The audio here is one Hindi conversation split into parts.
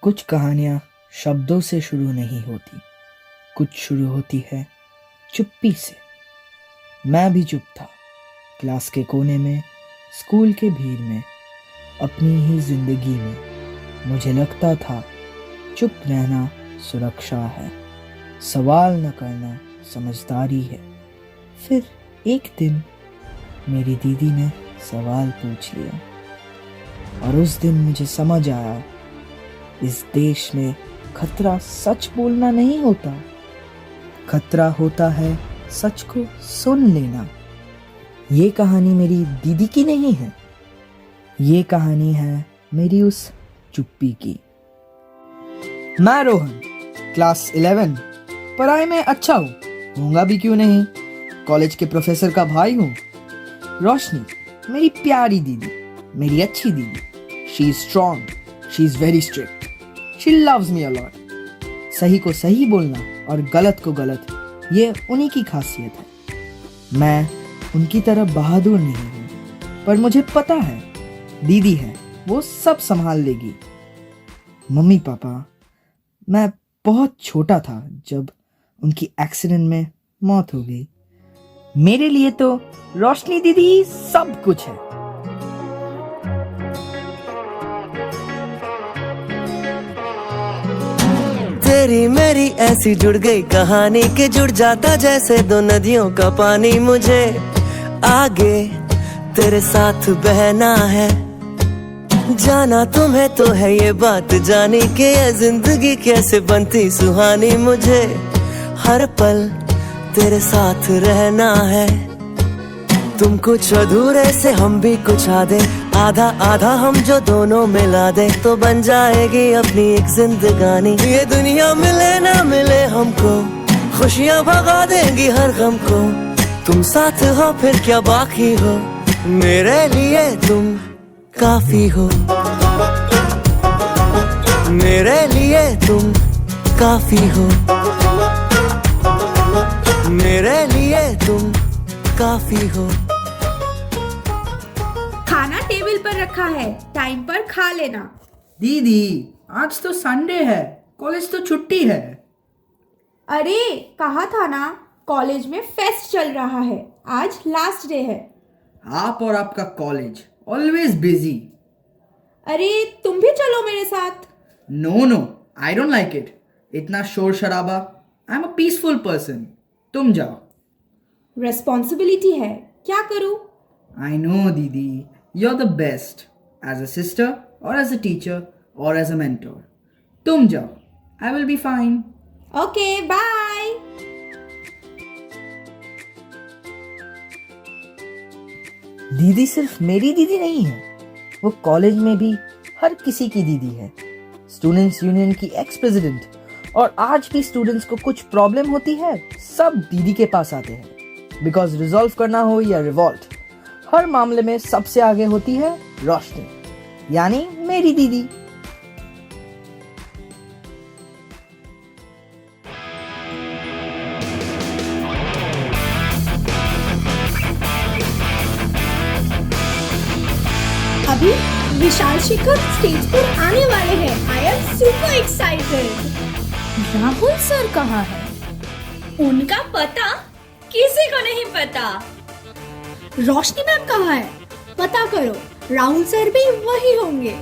कुछ कहानियाँ शब्दों से शुरू नहीं होती, कुछ शुरू होती है चुप्पी से। मैं भी चुप था, क्लास के कोने में, स्कूल के भीड़ में, अपनी ही जिंदगी में। मुझे लगता था चुप रहना सुरक्षा है, सवाल न करना समझदारी है। फिर एक दिन मेरी दीदी ने सवाल पूछ लिया और उस दिन मुझे समझ आया, इस देश में खतरा सच बोलना नहीं होता, खतरा होता है सच को सुन लेना। ये कहानी मेरी दीदी की नहीं है, ये कहानी है मेरी उस चुप्पी की। मैं रोहन, क्लास 11, पढ़ाई में अच्छा हूँ, होऊंगा भी क्यों नहीं। कॉलेज के प्रोफेसर का भाई हूँ। रोशनी मेरी प्यारी दीदी, मेरी अच्छी दीदी। She is strong, she is very strict, she loves me a lot. सही को सही बोलना और गलत को गलत, ये उन्हीं की खासियत है। मैं उनकी तरह बहादुर नहीं हूँ, पर मुझे पता है दीदी है, वो सब संभाल लेगी। मम्मी पापा, मैं बहुत छोटा था जब उनकी एक्सीडेंट में मौत हो गई। मेरे लिए तो रोशनी दीदी सब कुछ है। तेरी मेरी ऐसी जुड़ गई कहानी के जुड़ जाता जैसे दो नदियों का पानी। मुझे आगे तेरे साथ बहना है, जाना तुम्हें तो है ये बात जानी के ये जिंदगी कैसे बनती सुहानी। मुझे हर पल तेरे साथ रहना है, तुम कुछ अधूरे से हम भी कुछ आधे, आधा आधा हम जो दोनों मिला दे तो बन जाएगी अपनी एक जिंदगानी। ये दुनिया मिले ना मिले हमको, खुशियाँ भगा देंगी हर गम को। तुम साथ हो फिर क्या बाकी हो, मेरे लिए तुम काफी हो, मेरे लिए तुम काफी हो, मेरे लिए तुम काफी हो। खाना टेबल पर रखा है, टाइम पर खा लेना। दीदी आज तो संडे है, कॉलेज तो छुट्टी है। अरे कहा था ना, कॉलेज में फेस्ट चल रहा है, आज लास्ट डे है। आप और आपका कॉलेज ऑलवेज बिजी। अरे तुम भी चलो मेरे साथ। No no, I don't like it, इतना शोर शराबा। I am a peaceful person, तुम जाओ। रेस्पॉन्सिबिलिटी है, क्या करूं? आई नो दीदी, you are the best as a sister और एज अ टीचर और एज अ मेंटोर। तुम जाओ, I will be fine. Okay bye. दीदी सिर्फ मेरी दीदी नहीं है, वो कॉलेज में भी हर किसी की दीदी है। स्टूडेंट्स यूनियन की एक्स प्रेसिडेंट, और आज भी स्टूडेंट्स को कुछ प्रॉब्लम होती है, सब दीदी के पास आते हैं। बिकॉज रिजॉल्व करना हो या रिवॉल्ट, हर मामले में सबसे आगे होती है रोशनी, यानी मेरी दीदी। अभी विशाल शिखर स्टेज पर आने वाले हैं। I am super excited. Rahul sir कहाँ है? उनका पता किसी को नहीं पता। रोशनी मैम कहाँ है, पता करो। राहुल सर भी वही होंगे।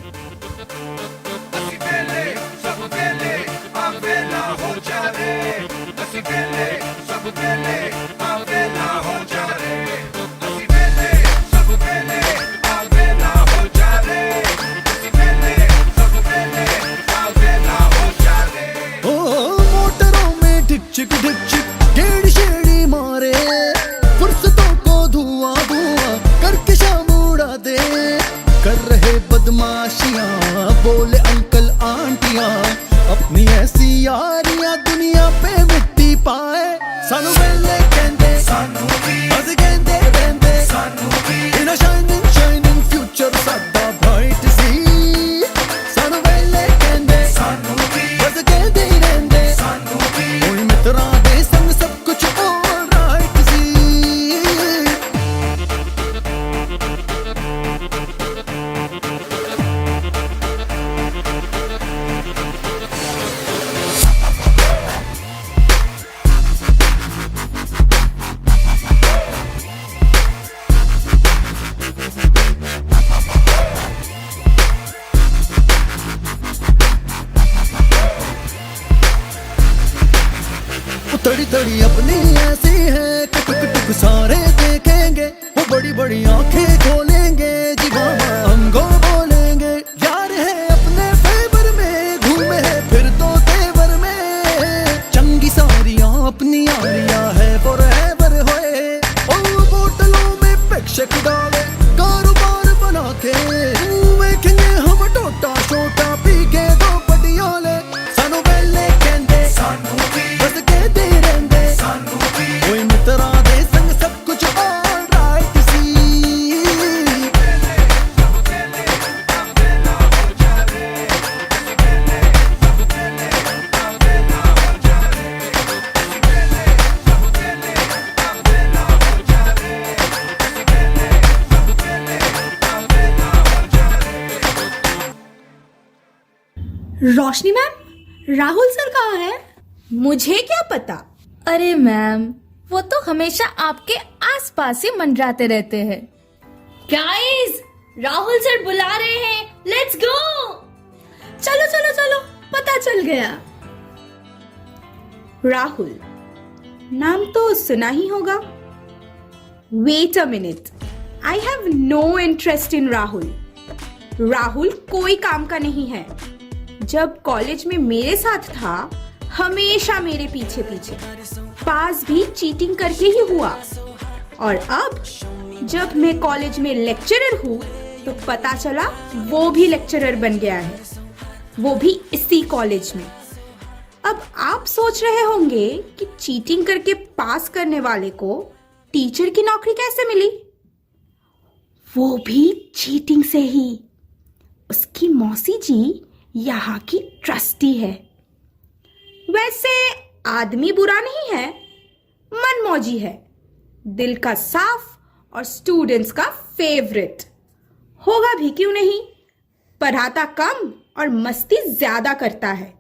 बोले अंकल आंटियां, अपनी ऐसी यारियां दुनिया पे मिट्टी पाए। सानू वेले कहंदे बड़ी बड़ी आंखें खोलेंगे जी मामा हमको बोलेंगे यार है अपने फेवर में घूमे है फिर तो तेवर में चंगी सारियां अपनी यारियां है फॉरएवर होए ओ बोतलों में पेक्षक डाले कारोबार बना के वेखेंगे हम टोटा छोटा पी के दो पटियाले सानू वेले कहंदे सानू भी बस कहते रहंदे सानू भी कोई मित्रा दे संग सब कुछ ऑल राइट सी रोशनी मैम, राहुल सर कहाँ है? मुझे क्या पता। अरे मैम, वो तो हमेशा आपके आसपास ही मंडराते रहते हैं। गाइस, राहुल सर बुला रहे हैं, लेट्स गो। चलो चलो चलो, पता चल गया। राहुल नाम तो सुना ही होगा। Wait a minute, I have no interest in Rahul. Rahul कोई काम का नहीं है। जब कॉलेज में मेरे साथ था हमेशा मेरे पीछे पीछे, पास भी चीटिंग करके ही हुआ। और अब जब मैं कॉलेज में लेक्चरर हूँ तो पता चला वो भी लेक्चरर बन गया है, वो भी इसी कॉलेज में। अब आप सोच रहे होंगे कि चीटिंग करके पास करने वाले को टीचर की नौकरी कैसे मिली? वो भी चीटिंग से ही। उसकी मौसी जी यहाँ की ट्रस्टी है। वैसे आदमी बुरा नहीं है, मनमौजी है, दिल का साफ और स्टूडेंट्स का फेवरेट। होगा भी क्यों नहीं, पढ़ाता कम और मस्ती ज्यादा करता है।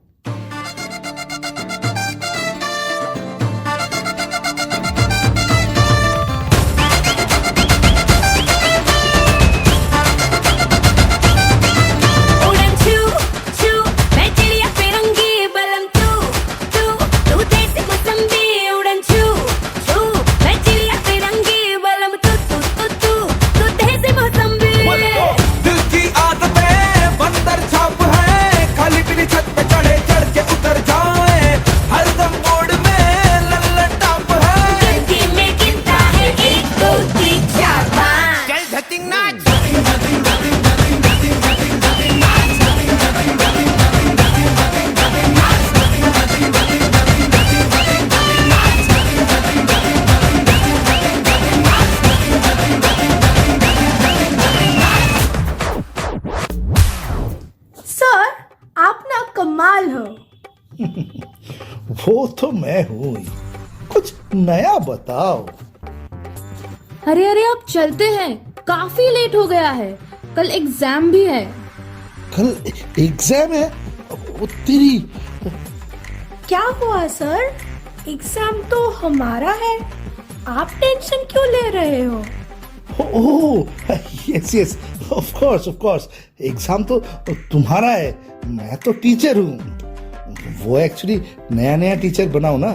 वो तो मैं हूँ ही। कुछ नया बताओ। अरे अरे, अब चलते हैं, काफी लेट हो गया है, कल एग्जाम भी है। कल एग्जाम है? वो तेरी। क्या हुआ सर? एग्जाम तो हमारा है, आप टेंशन क्यों ले रहे हो? Oh yes yes, of course exam तो तुम्हारा है, मैं तो टीचर हूँ। वो एक्चुअली नया टीचर बनाओ ना,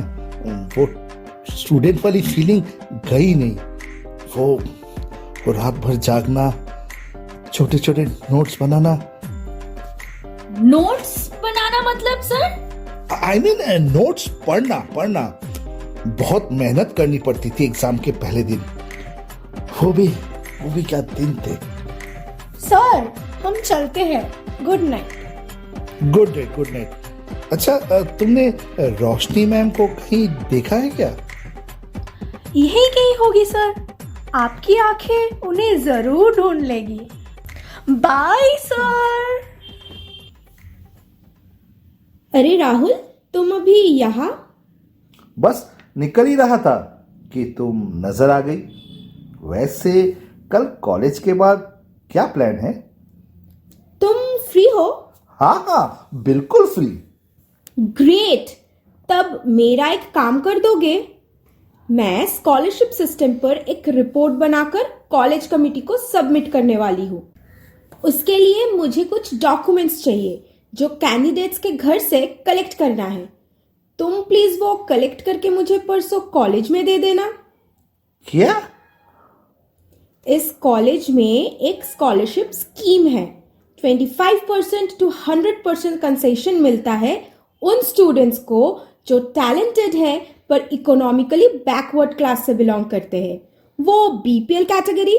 वो स्टूडेंट वाली फीलिंग गई नहीं। वो रात भर जागना, छोटे छोटे नोट्स बनाना। नोट्स बनाना मतलब सर? आई मीन नोट्स पढ़ना बहुत मेहनत करनी पड़ती थी एग्जाम के पहले दिन। वो भी क्या दिन थे। सर हम चलते हैं, गुड नाइट। Good night. अच्छा, तुमने रोशनी मैम को कहीं देखा है क्या? यही कहीं होगी सर, आपकी आंखें उन्हें जरूर ढूंढ लेगी। Bye sir. अरे राहुल, तुम अभी यहाँ? बस निकल ही रहा था कि तुम नजर आ गई। वैसे कल कॉलेज के बाद क्या प्लान है? तुम फ्री हो? हाँ, बिल्कुल फ्री। ग्रेट, तब मेरा एक काम कर दोगे? मैं स्कॉलरशिप सिस्टम पर एक रिपोर्ट बनाकर कॉलेज कमेटी को सबमिट करने वाली हूँ। उसके लिए मुझे कुछ डॉक्यूमेंट्स चाहिए जो कैंडिडेट्स के घर से कलेक्ट करना है। तुम प्लीज वो कलेक्ट करके मुझे परसों कॉलेज में दे देना। क्या? इस कॉलेज में एक स्कॉलरशिप स्कीम है। 25% to 100% कंसेशन मिलता है उन स्टूडेंट्स को जो टैलेंटेड है पर इकोनॉमिकली बैकवर्ड क्लास से बिलोंग करते हैं। वो बीपीएल कैटेगरी।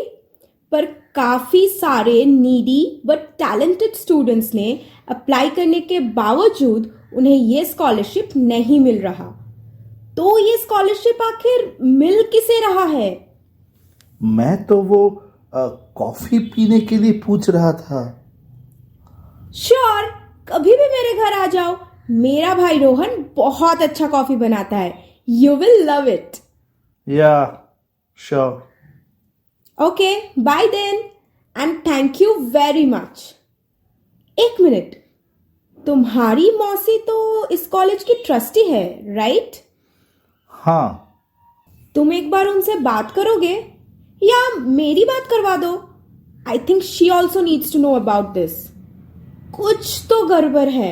पर काफ़ी सारे नीडी बट टैलेंटेड स्टूडेंट्स ने अप्लाई करने के बावजूद उन्हें ये स्कॉलरशिप नहीं मिल रहा। तो ये स्कॉलरशिप आखिर मिल किसे रहा है? मैं तो वो कॉफी पीने के लिए पूछ रहा था। श्योर, कभी भी मेरे घर आ जाओ। मेरा भाई रोहन बहुत अच्छा कॉफी बनाता है। You will love it. Yeah sure. Okay, bye then and thank you very much. एक मिनट, तुम्हारी मौसी तो इस कॉलेज की ट्रस्टी है, राइट? हाँ। तुम एक बार उनसे बात करोगे या मेरी बात करवा दो? I think she also needs to know about this. कुछ तो गड़बड़ है।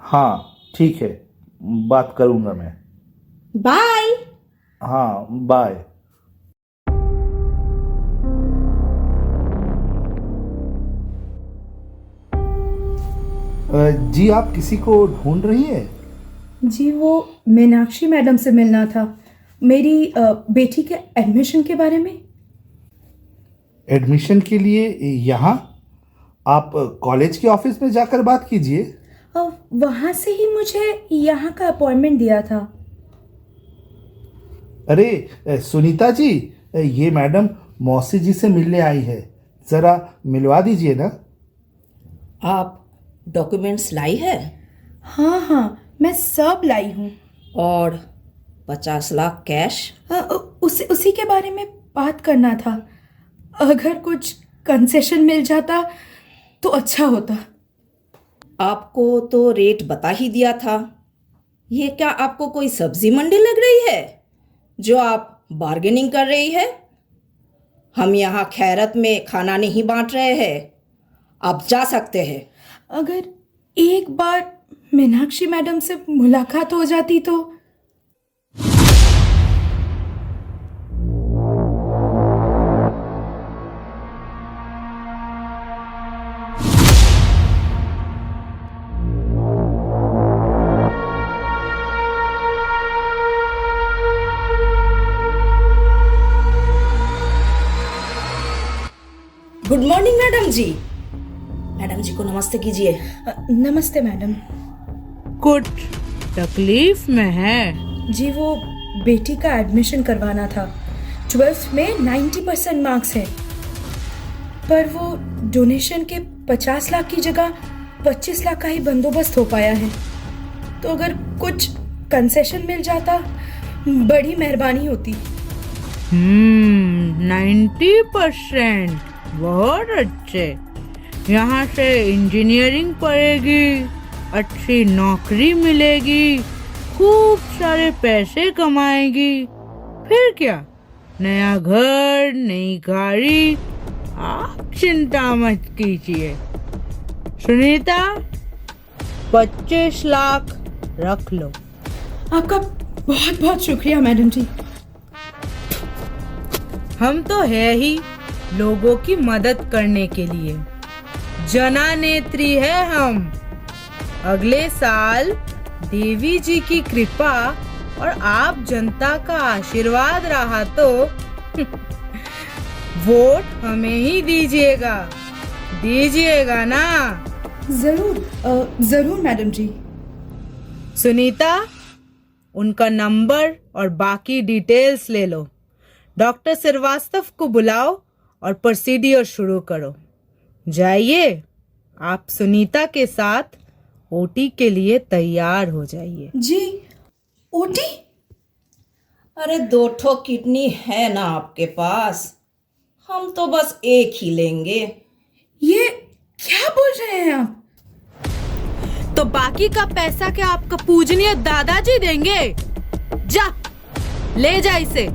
हाँ ठीक है, बात करूंगा मैं। बाय। हाँ बाय। जी आप किसी को ढूंढ रही है? जी वो मीनाक्षी मैडम से मिलना था, मेरी बेटी के एडमिशन के बारे में। एडमिशन के लिए यहाँ? आप कॉलेज के ऑफिस में जाकर बात कीजिए। वहाँ से ही मुझे यहाँ का अपॉइंटमेंट दिया था। अरे सुनीता जी, ये मैडम मौसी जी से मिलने आई है, ज़रा मिलवा दीजिए ना। आप डॉक्यूमेंट्स लाई है? हाँ हाँ, मैं सब लाई हूँ। और 50 लाख कैश? उसी के बारे में बात करना था। अगर कुछ कंसेशन मिल जाता तो अच्छा होता। आपको तो रेट बता ही दिया था। ये क्या आपको कोई सब्जी मंडी लग रही है जो आप बार्गेनिंग कर रही है? हम यहाँ खैरत में खाना नहीं बांट रहे हैं। आप जा सकते हैं। अगर एक बार मीनाक्षी मैडम से मुलाकात हो जाती तो। Good morning madam ji. Madam जी को नमस्ते कीजिए। नमस्ते मैडम। कुछ तकलीफ में है? जी वो बेटी का एडमिशन करवाना था। 12th में 90% मार्क्स है, पर वो डोनेशन के 50 लाख की जगह 25 लाख का ही बंदोबस्त हो पाया है। तो अगर कुछ कंसेशन मिल जाता बड़ी मेहरबानी होती। 90%, बहुत अच्छे। यहाँ से इंजीनियरिंग पढ़ेगी, अच्छी नौकरी मिलेगी, खूब सारे पैसे कमाएगी, फिर क्या, नया घर, नई गाड़ी। आप चिंता मत कीजिए। सुनीता, 25 लाख रख लो। आपका बहुत बहुत शुक्रिया मैडम जी। हम तो है ही लोगों की मदद करने के लिए, जना नेत्री है हम। अगले साल देवी जी की कृपा और आप जनता का आशीर्वाद रहा तो वोट हमें ही दीजिएगा ना? जरूर मैडम जी। सुनीता, उनका नंबर और बाकी डिटेल्स ले लो। डॉक्टर श्रीवास्तव को बुलाओ और प्रोसीडियर शुरू करो। जाइए, आप सुनीता के साथ ओटी के लिए तैयार हो जाइए। जी, ओटी? अरे 2 ठो किडनी है ना आपके पास? हम तो बस एक ही लेंगे। ये क्या बोल रहे हैं आप? तो बाकी का पैसा क्या आपका पूजनीय दादाजी देंगे? जा, ले जा इसे।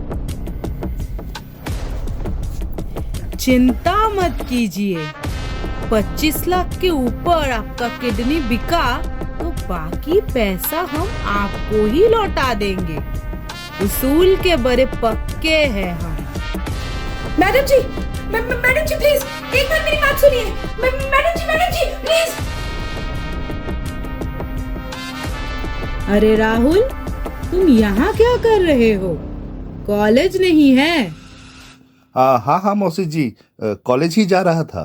चिंता मत कीजिए, 25 लाख के ऊपर आपका किडनी बिका तो बाकी पैसा हम आपको ही लौटा देंगे। उसूल के बड़े पक्के हैं हम। Madam ji, madam ji please एक बार मेरी बात सुनिए। Madam ji please. अरे राहुल, तुम यहाँ क्या कर रहे हो? कॉलेज नहीं है? हाँ हाँ मौसी जी, कॉलेज ही जा रहा था।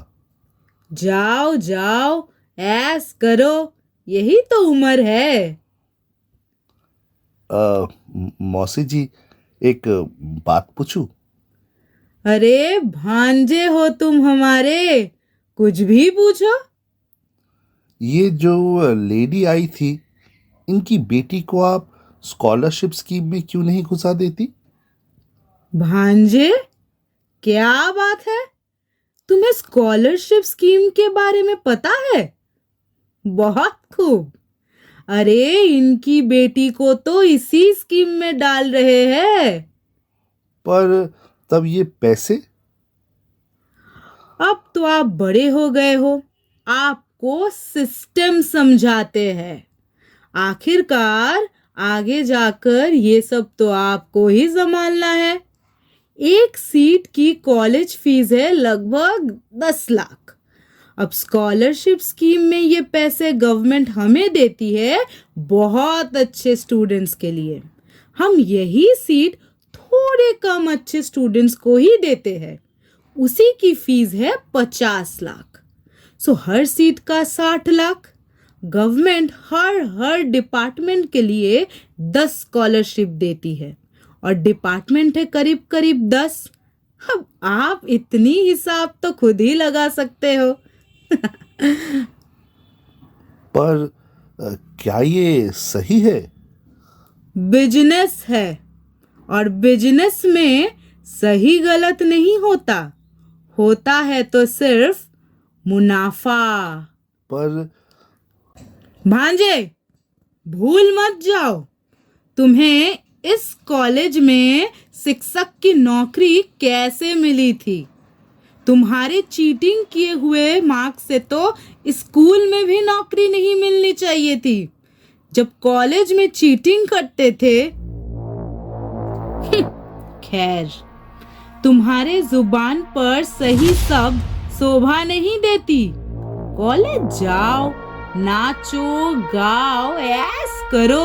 जाओ जाओ, ऐस करो, यही तो उम्र है। मौसी जी, एक बात पूछूं? अरे भांजे हो तुम हमारे, कुछ भी पूछो। ये जो लेडी आई थी, इनकी बेटी को आप स्कॉलरशिप स्कीम में क्यों नहीं घुसा देती? भांजे, क्या बात है? तुम्हें स्कॉलरशिप स्कीम के बारे में पता है? बहुत खूब। अरे इनकी बेटी को तो इसी स्कीम में डाल रहे हैं। पर तब ये पैसे? अब तो आप बड़े हो गए हो, आपको सिस्टम समझाते हैं। आखिरकार आगे जाकर ये सब तो आपको ही संभालना है। एक सीट की कॉलेज फीस है लगभग 10 लाख। अब स्कॉलरशिप स्कीम में ये पैसे गवर्नमेंट हमें देती है बहुत अच्छे स्टूडेंट्स के लिए। हम यही सीट थोड़े कम अच्छे स्टूडेंट्स को ही देते हैं। उसी की फीस है 50 लाख। सो हर सीट का 60 लाख। गवर्नमेंट हर डिपार्टमेंट के लिए 10 स्कॉलरशिप देती है और डिपार्टमेंट है करीब करीब 10। अब आप इतनी हिसाब तो खुद ही लगा सकते हो। पर क्या ये सही है? बिजनेस है और बिजनेस में सही गलत नहीं होता, होता है तो सिर्फ मुनाफा। पर भांजे, भूल मत जाओ, तुम्हें इस कॉलेज में शिक्षक की नौकरी कैसे मिली थी? तुम्हारे चीटिंग किए हुए मार्क्स से तो स्कूल में भी नौकरी नहीं मिलनी चाहिए थी। जब कॉलेज में चीटिंग करते थे, खैर, तुम्हारे जुबान पर सही शब्द शोभा नहीं देती। कॉलेज जाओ, नाचो गाओ, ऐस करो।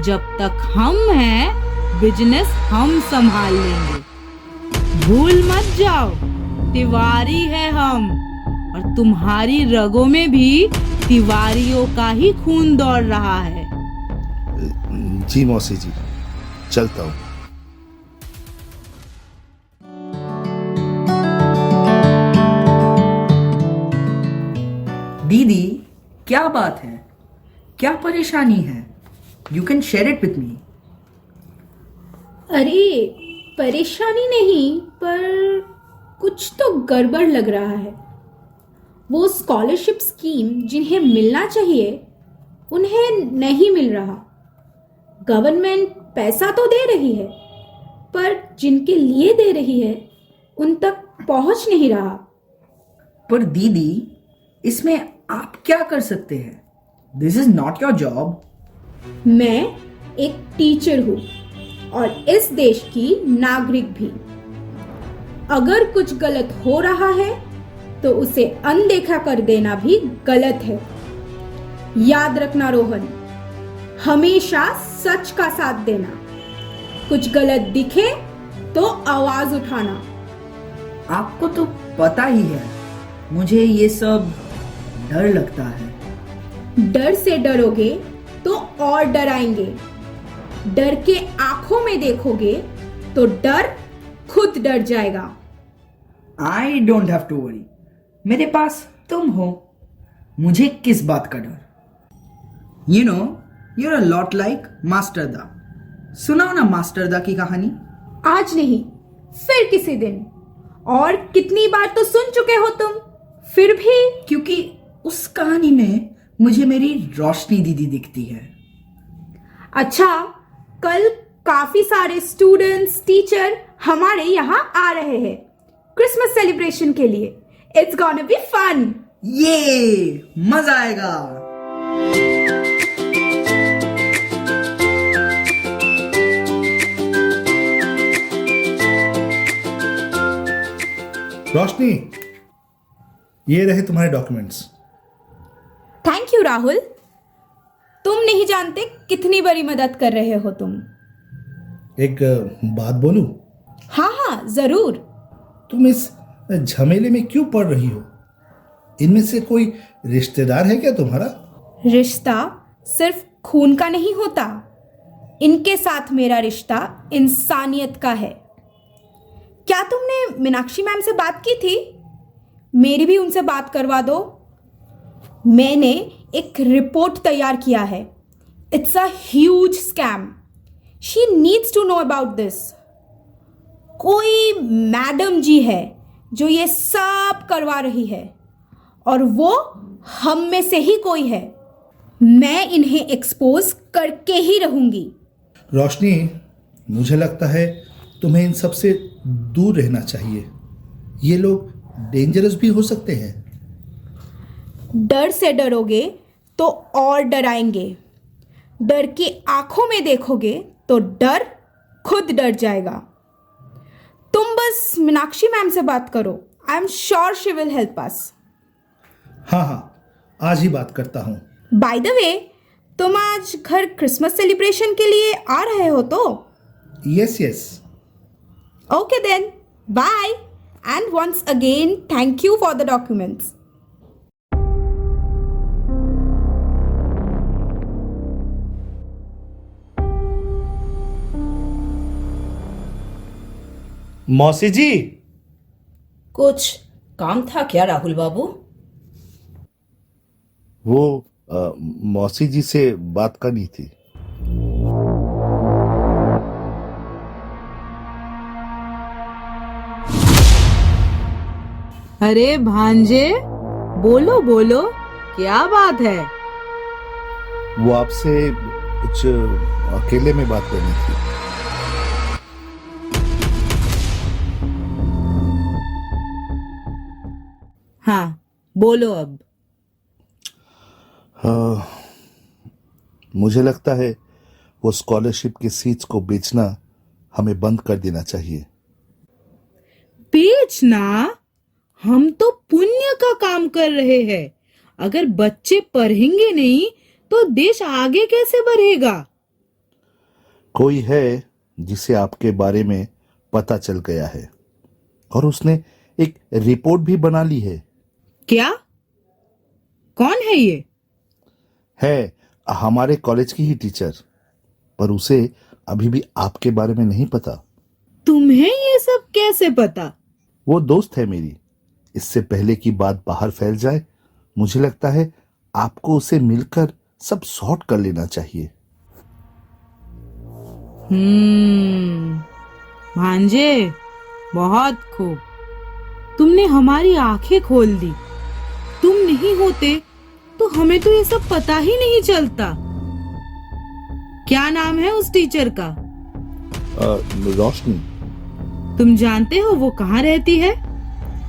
जब तक हम हैं, बिजनेस हम संभाल लेंगे। भूल मत जाओ, तिवारी है हम, और तुम्हारी रगों में भी तिवारियों का ही खून दौड़ रहा है। जी मौसी जी, चलता हूँ। दीदी, क्या बात है? क्या परेशानी है? You can share it with me. अरे परेशानी नहीं, पर कुछ तो गड़बड़ लग रहा है। वो स्कॉलरशिप स्कीम जिन्हें मिलना चाहिए उन्हें नहीं मिल रहा। गवर्नमेंट पैसा तो दे रही है, पर जिनके लिए दे रही है उन तक पहुंच नहीं रहा। पर दीदी, इसमें आप क्या कर सकते हैं? This is not your job. मैं एक टीचर हूँ और इस देश की नागरिक भी। अगर कुछ गलत हो रहा है तो उसे अनदेखा कर देना भी गलत है। याद रखना रोहन, हमेशा सच का साथ देना। कुछ गलत दिखे तो आवाज उठाना। आपको तो पता ही है, मुझे ये सब डर लगता है। डर से डरोगे तो और डराएंगे। डर के आंखों में देखोगे तो डर खुद डर जाएगा। I don't have to worry, मेरे पास तुम हो, मुझे किस बात का डर? You know, you're a lot like Masterda. सुनाओ ना मास्टरदा की कहानी। आज नहीं, फिर किसी दिन। और कितनी बार तो सुन चुके हो तुम, फिर भी। क्योंकि उस कहानी में मुझे मेरी रोशनी दीदी दिखती है। अच्छा, कल काफी सारे स्टूडेंट्स, टीचर हमारे यहाँ आ रहे हैं क्रिसमस सेलिब्रेशन के लिए। It's gonna be fun. ये मजा आएगा। रोशनी, ये रहे तुम्हारे डॉक्यूमेंट्स। थैंक यू राहुल, तुम नहीं जानते कितनी बड़ी मदद कर रहे हो तुम। एक बात बोलूं? हाँ हाँ जरूर। तुम इस झमेले में क्यों पड़ रही हो? इनमें से कोई रिश्तेदार है क्या तुम्हारा? रिश्ता सिर्फ खून का नहीं होता, इनके साथ मेरा रिश्ता इंसानियत का है। क्या तुमने मीनाक्षी मैम से बात की थी? मेरी भी उनसे बात करवा दो। मैंने एक रिपोर्ट तैयार किया है। It's a huge scam. She needs to know about this. कोई मैडम जी है जो ये सब करवा रही है और वो हम में से ही कोई है। मैं इन्हें एक्सपोज करके ही रहूंगी। रोशनी, मुझे लगता है तुम्हें इन सब से दूर रहना चाहिए। ये लोग डेंजरस भी हो सकते हैं। डर से डरोगे तो और डराएंगे। डर की आंखों में देखोगे तो डर खुद डर जाएगा। तुम बस मीनाक्षी मैम से बात करो। I am sure she will help us. हाँ हाँ, आज ही बात करता हूँ। बाय द वे, तुम आज घर क्रिसमस सेलिब्रेशन के लिए आ रहे हो तो? Yes yes. Okay then, bye and once again thank you for the documents. मौसी जी, कुछ काम था क्या राहुल बाबू? वो मौसी जी से बात करनी थी। अरे भांजे, बोलो बोलो, क्या बात है? वो आपसे कुछ अकेले में बात करनी थी। हाँ बोलो अब। मुझे लगता है वो स्कॉलरशिप की सीट्स को बेचना हमें बंद कर देना चाहिए। बेचना? हम तो पुण्य का काम कर रहे हैं। अगर बच्चे पढ़ेंगे नहीं तो देश आगे कैसे बढ़ेगा? कोई है जिसे आपके बारे में पता चल गया है और उसने एक रिपोर्ट भी बना ली है। क्या? कौन है ये? है हमारे कॉलेज की ही टीचर, पर उसे अभी भी आपके बारे में नहीं पता। तुम्हें ये सब कैसे पता? वो दोस्त है मेरी। इससे पहले कि बात बाहर फैल जाए, मुझे लगता है आपको उसे मिलकर सब सॉर्ट कर लेना चाहिए। भांजे, बहुत खूब। तुमने हमारी आंखें खोल दी। तुम नहीं होते तो हमें तो ये सब पता ही नहीं चलता। क्या नाम है उस टीचर का? रोशनी। तुम जानते हो वो कहाँ रहती है?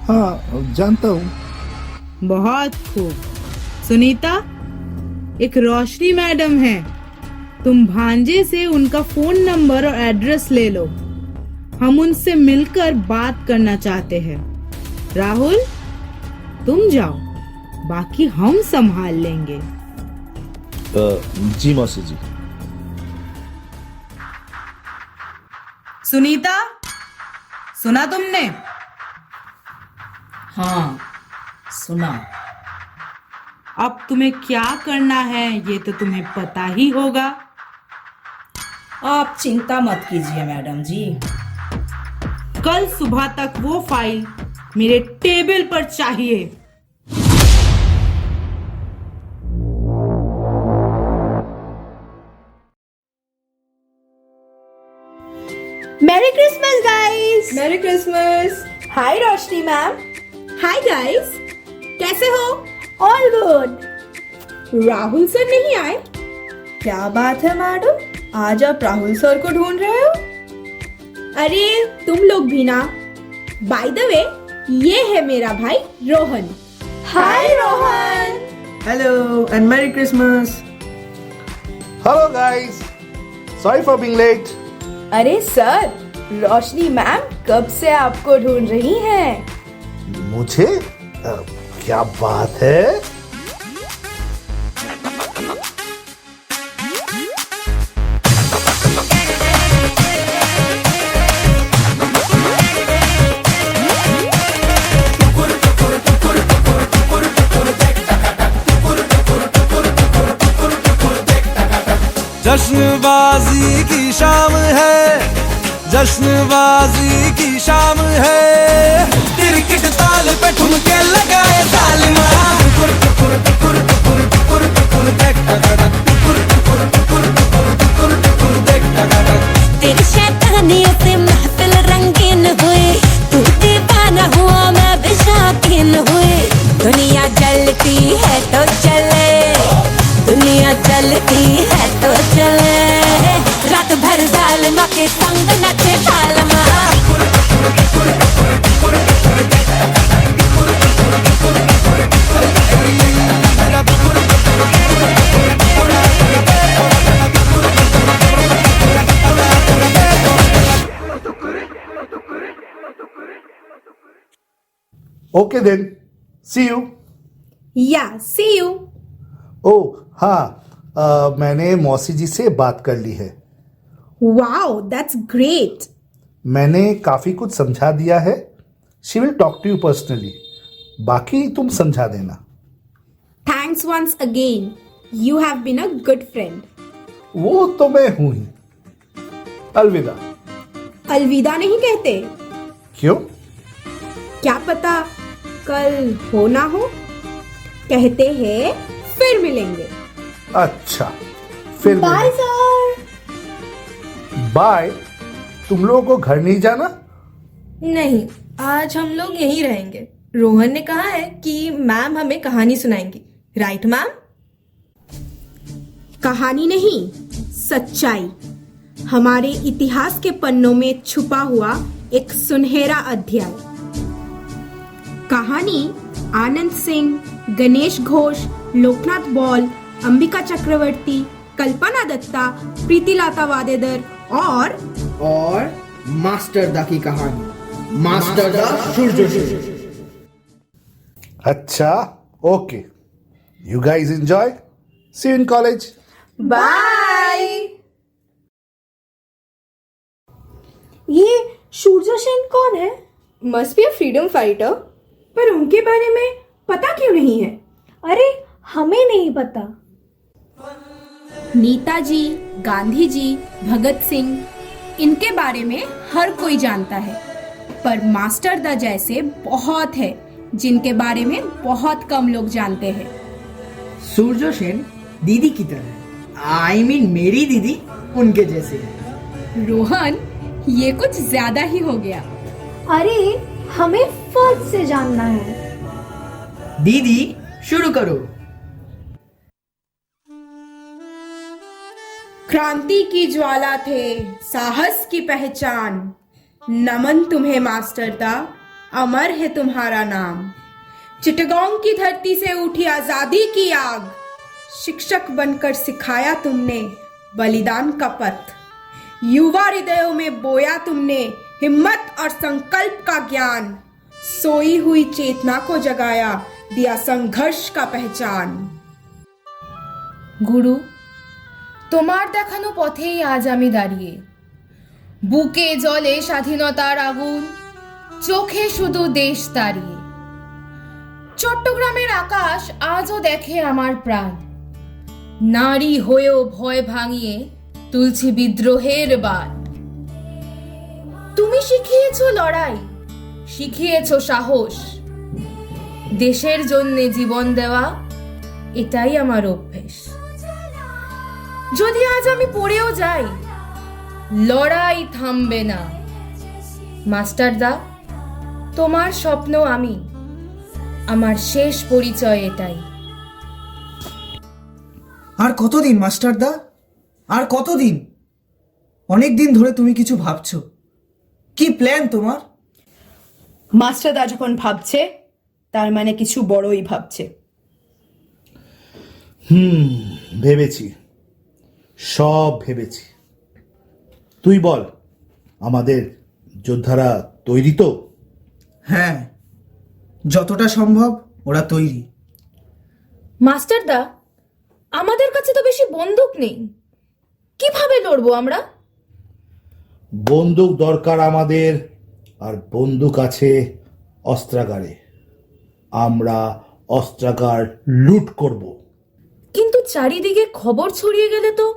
हाँ जानता हूँ। बहुत खूब। सुनीता, एक रोशनी मैडम है। तुम भांजे से उनका फोन नंबर और एड्रेस ले लो। हम उनसे मिलकर बात करना चाहते हैं। राहुल, तुम जाओ, बाकी हम संभाल लेंगे। जी मौसी जी। सुनीता, सुना तुमने? हाँ सुना। अब तुम्हें क्या करना है ये तो तुम्हें पता ही होगा। आप चिंता मत कीजिए मैडम जी। कल सुबह तक वो फाइल मेरे टेबल पर चाहिए। Merry Christmas guys. Merry Christmas. Hi Roshni ma'am. Hi guys, कैसे हो? All good. राहुल सर नहीं आए? क्या बात है मैडम, आज आप राहुल सर को ढूंढ रहे हो? अरे तुम लोग भी ना। बाय द वे, ये है मेरा भाई Rohan. Hi Rohan. Hello and merry Christmas. Hello guys, sorry for being late. अरे सर, रोशनी मैम कब से आपको ढूंढ रही हैं। मुझे क्या बात है। जश्नबाजी की शाम है, जश्नबाजी की शाम है, क्रिकेट ताल पे ठुमके लगाए तालिमा। तेरी शैतानियों से महफिल रंगीन हुई, तू दीवाना हुआ मैं भी शौकीन हुई। दुनिया जलती है तो चले, दुनिया चलती है तो चले, रात भर जालिमा के संग नचे तालमा। Okay then, see you. Yeah see you. ओ हाँ, मैंने मौसी जी से बात कर ली है। Wow, that's great. मैंने काफी कुछ समझा दिया है। She will talk to you personally, बाकी तुम समझा देना। Thanks once again, you have been a good friend. वो तो मैं हूं ही। अलविदा। अलविदा नहीं कहते। क्यों? क्या पता कल हो ना हो, कहते हैं फिर मिलेंगे। अच्छा, फिर बाय सर। बाय। तुम लोगों को घर नहीं जाना? नहीं, आज हम लोग यहीं रहेंगे। रोहन ने कहा है कि मैम हमें कहानी सुनाएंगी, राइट मैम? कहानी नहीं, सच्चाई। हमारे इतिहास के पन्नों में छुपा हुआ एक सुनहरा अध्याय। कहानी आनंद सिंह, गणेश घोष, लोकनाथ बॉल, अंबिका चक्रवर्ती, कल्पना दत्ता, प्रीतिलता वादेदर और मास्टर दा की कहानी, मास्टर दा सूरजोशी। अच्छा, okay. You guys enjoy. See you in college. Bye. ये सूरज सेन कौन है? Must be a freedom fighter. पर उनके बारे में पता क्यों नहीं है? अरे हमें नहीं पता। नेताजी, गांधी जी, भगत सिंह, इनके बारे में हर कोई जानता है, पर मास्टर दा जैसे बहुत है जिनके बारे में बहुत कम लोग जानते हैं। सूरजो सेन दीदी की तरह, आई मीन मेरी दीदी उनके जैसे है। रोहन, ये कुछ ज्यादा ही हो गया। अरे हमें फर्स्ट से जानना है। दीदी शुरू करो। क्रांति की ज्वाला थे, साहस की पहचान। नमन तुम्हें मास्टर दा, अमर है तुम्हारा नाम। चिटगांव की धरती से उठी आजादी की आग, शिक्षक बनकर सिखाया तुमने बलिदान का पथ। युवा हृदयों में बोया तुमने हिम्मत और संकल्प का ज्ञान। सोई हुई चेतना को जगाया, दिया संघर्ष का पहचान। গুরু, তোমার দেখানো পথেই আজ আমি দাঁড়িয়ে, বুকে জলে স্বাধীনতার আগুন, চোখে শুধু দেশ দাঁড়িয়ে। চট্টগ্রামের আকাশ আজও দেখে আমার প্রাণ, নারী হয়েও ভয় ভাঙিয়ে তুলছি বিদ্রোহের বাণ। তুমি শিখিয়েছো লড়াই, শিখিয়েছো সাহস, দেশের জন্যে জীবন দেওয়া এটাই আমার অভ্যেস। যদি আজ আমি পড়েও যাই, লড়াই থামবে না। মাস্টার দা, তোমার স্বপ্ন আমি, আমার শেষ পরিচয় এটাই। আর কতদিন মাস্টার দা, আর কতদিন? অনেক দিন ধরে তুমি কিছু ভাবছো। কি প্ল্যান তোমার? মাস্টারদা যখন ভাবছে তার মানে কিছু বড়ই ভাবছে। ভেবেছি, সব ভেবেছি। তুই বল, আমাদের যোদ্ধারা তৈরি তো? হ্যাঁ, যতটা সম্ভব ওরা তৈরি। মাস্টারদা, আমাদের কাছে তো বেশি বন্দুক নেই, কিভাবে লড়বো আমরা? বন্দুক দরকার আমাদের, আর বন্দুক আছে অস্ত্রাগারে। আমরা অস্ত্রাগার লুট করব। কিন্তু চারিদিকে খবর ছড়িয়ে গেলে তো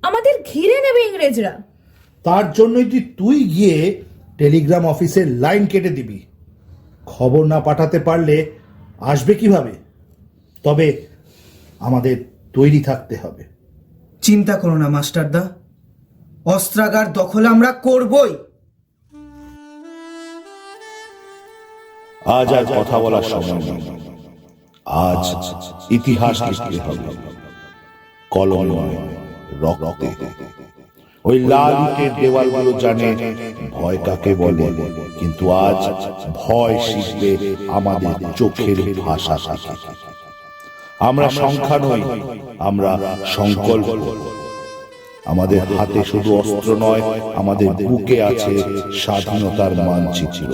আমাদের ঘিরে নেবে ইংরেজরা। তার জন্যই তুই গিয়ে টেলিগ্রাম অফিসের লাইন কেটে দিবি। খবর না পাঠাতে পারলে আসবে কিভাবে? তবে আমাদের তৈরি থাকতে হবে। চিন্তা করো না মাস্টারদা, অস্ত্রাগার দখল আমরা করবই। আজ আর কথা বলার সময় নেই। আজ ইতিহাস লিখতে হবে, কলমে নয়, রক্তে। ওই লাল ইটের দেওয়ালগুলো জানে ভয় কাকে বলে, কিন্তু আজ ভয় শিখবে আমাদের চোখের ভাষা শিখে। আমরা সংখ্যা নই, আমরা সংকল্প। আমাদের হাতে শুধু অস্ত্র নয়, আমাদের বুকে আছে স্বাধীনতার মানচিত্র।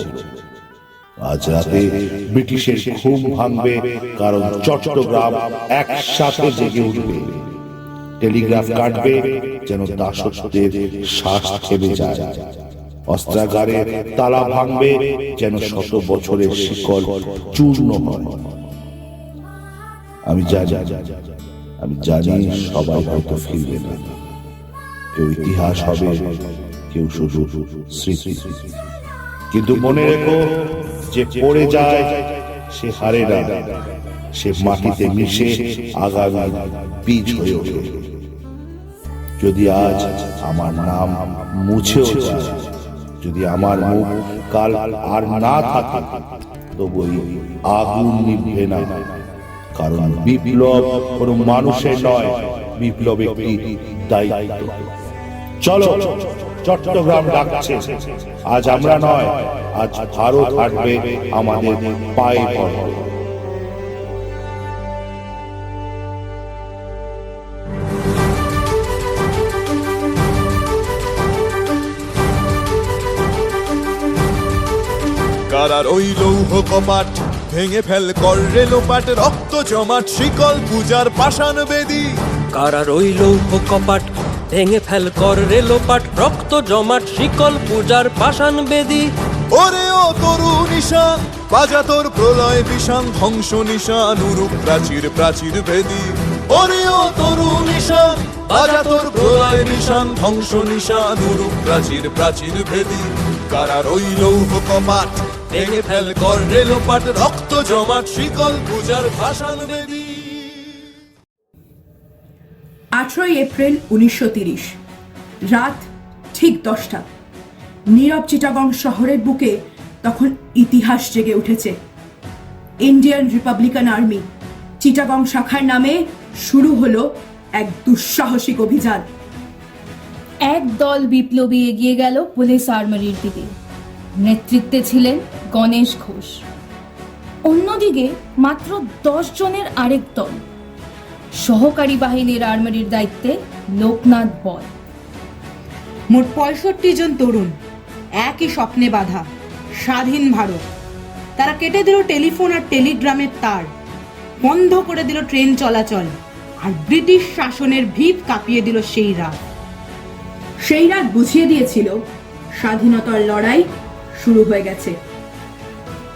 আজ রাতে ব্রিটিশের ঘুম ভাঙবে, কারণ চট্টগ্রাম একসাথে জেগে উঠবে। টেলিগ্রাফ কাটবে যেন দাসত্বের শ্বাস থেমে যায়। অস্ত্রাগারে তালা ভাঙবে যেন 100 বছরের শিকল চূর্ণ হয়। আমি জানি সবাই হয়তো ফিরবে না। কেউ ইতিহাস হবে, কেউ শুধু স্মৃতি। কিন্তু মনে রেখো, যে পড়ে যায় সে হারে না, সে মাটিতে মিশে আগামী বীজ হয়ে ওঠে। যদি আজ আমার নাম মুছেও যায়, যদি আমার মুখ কাল আর না থাকে, তবু আগুন নিভবে না। কারণ বিপ্লব কোনো মানুষের নয়, বিপ্লব একটি দায়িত্ব। চলো, চট্টগ্রাম ডাকছে। আজ আমরা নয়, আজ ভারত হাঁটবে আমাদের পায়ে পড়ে। কারার ওই লৌহ কপাট ভেঙে ফেল কর রেলোপাট, রক্ত জমাট শিকল পূজার পাষাণ বেদী। কারার ওই লৌহ কপাট ভেঙে ফেল কর রেলোপাট, রক্ত জমাট শিকল পূজার পাষাণ বেদী। ওরে ও তরু নিশান, বাজা তোর প্রলয় বিষান, ধ্বংস নিশান উরুপ প্রাচীর প্রাচীর ভেদী। ওরে ও তরু নিশান, বাজা তোর প্রলয় নিশান, ধ্বংস নিশান উরুপ প্রাচীর প্রাচীর ভেদী। কারার ওই লৌহ কপাট ভেঙে ফেল কর রেলোপাট, রক্ত জমাট শিকল পূজার ভাষান বেদী। 18 এপ্রিল 1930, রাত ঠিক 10টা। নীরব চিটাগং শহরের বুকে তখন ইতিহাস জেগে উঠেছে। ইন্ডিয়ান রিপাবলিকান আর্মি চিটাগং শাখার নামে শুরু হলো এক দুঃসাহসিক অভিযান। এক দল বিপ্লবী এগিয়ে গেল পুলিশ আর্মারির দিকে, নেতৃত্বে ছিলেন গণেশ ঘোষ। অন্যদিকে মাত্র 10 জনের আরেক দল, সহকারী বাহিনীর আর্মারির দায়িত্বে লোকনাথ বল। মোট 65 জন তরুণ, একই স্বপ্নে বাঁধা স্বাধীন ভারত। তারা কেটে দিল টেলিফোন আর টেলিগ্রামের তার, বন্ধ করে দিল ট্রেন চলাচল, আর ব্রিটিশ শাসনের ভিত কাঁপিয়ে দিল সেই রাত। সেই রাত বুঝিয়ে দিয়েছিল স্বাধীনতার লড়াই শুরু হয়ে গেছে।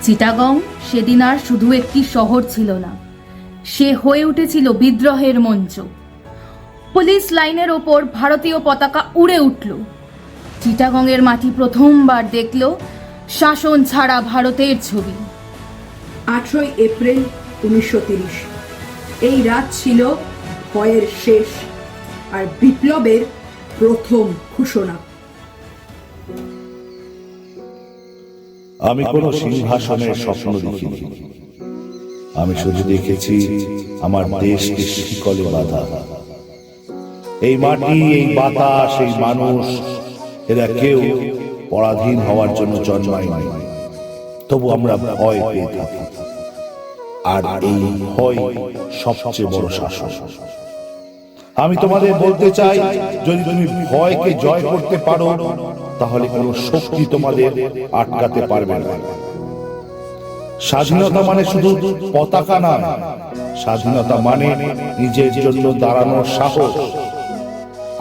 চিটাগং সেদিন আর শুধু একটি শহর ছিল না, সে হয়ে উঠেছিল বিদ্রোহের মঞ্চ। পুলিশ লাইনের ওপর ভারতীয় পতাকা উড়ে উঠল। চিটাগংয়ের মাটি প্রথমবার দেখল শাসন ছাড়া ভারতের ছবি। 18 এপ্রিল 1930, এই রাত ছিল ভয়ের শেষ আর বিপ্লবের প্রথম ঘোষণা। আমি কোনো সিংহাসনের স্বপ্ন দেখিনি। আমি শুধু দেখেছি আমার দেশকে শিকলে বাঁধা। এই মাটি, এই বাতাস, এই মানুষ, এরা কেউ পরাধীন হওয়ার জন্য জন্মায়নি। তবু আমরা ভয় পেয়ে থাকি, আর এই ভয় সবচেয়ে বড় শাসন। আমি তোমাদের বলতে চাই, যদি তুমি ভয়কে জয় করতে পারো, তাহলে কোনো শক্তি তোমাদের আটকাতে পারবে না। স্বাধীনতা মানে শুধু পতাকা নয়, স্বাধীনতা মানে নিজের জন্য দাঁড়ানোর সাহস।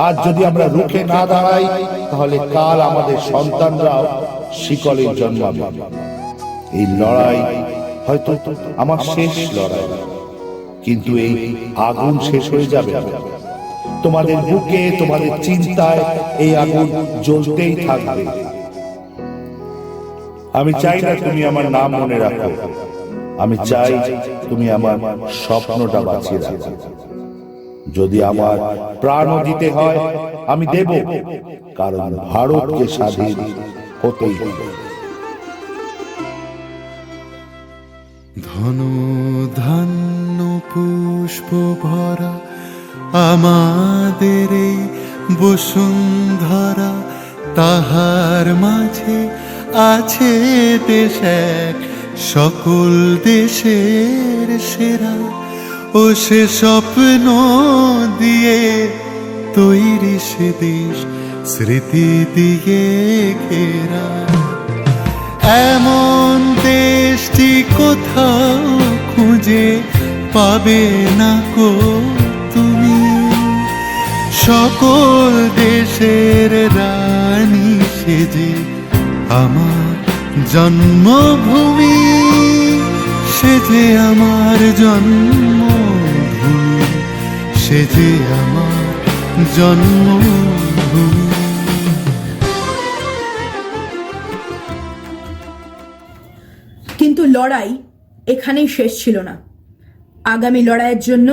আজ যদি আমরা রুখে না দাঁড়াই, তাহলে কাল আমাদের সন্তানরাও শিকলে জন্মাবে। এই লড়াই হয়তো আমার শেষ লড়াই, কিন্তু এই আগুন শেষ হয়ে যাবে না। তোমাদের বুকে, তোমাদের চিন্তায় এই আগুন জ্বলতেই থাকবে। আমি চাই না তুমি আমার নাম মনে রাখো, আমি চাই তুমি আমার স্বপ্নটা বাঁচিয়ে রাখো। যদি আমার প্রাণও দিতে হয় আমি দেব, কারণ ভারতকে স্বাধীন হতেই হবে। ধন ধান্য পুষ্প ভরা আমাদের এই বসুন্ধরা, তাহার মাঝে আছে দেশ এক, সকল দেশের সেরা। ও সে স্বপ্ন দিয়ে তৈরি সে দেশ, স্মৃতি দিয়ে ঘেরা। এমন দেশটি কোথাও খুঁজে পাবে না গো তুমি, সকল দেশের রানী সেজে আমার জন্মভূমি, সেজে আমার জন্মভূমি, সেজে আমার জন্মভূমি। কিন্তু লড়াই এখানেই শেষ ছিল না। আগামী লড়াইয়ের জন্য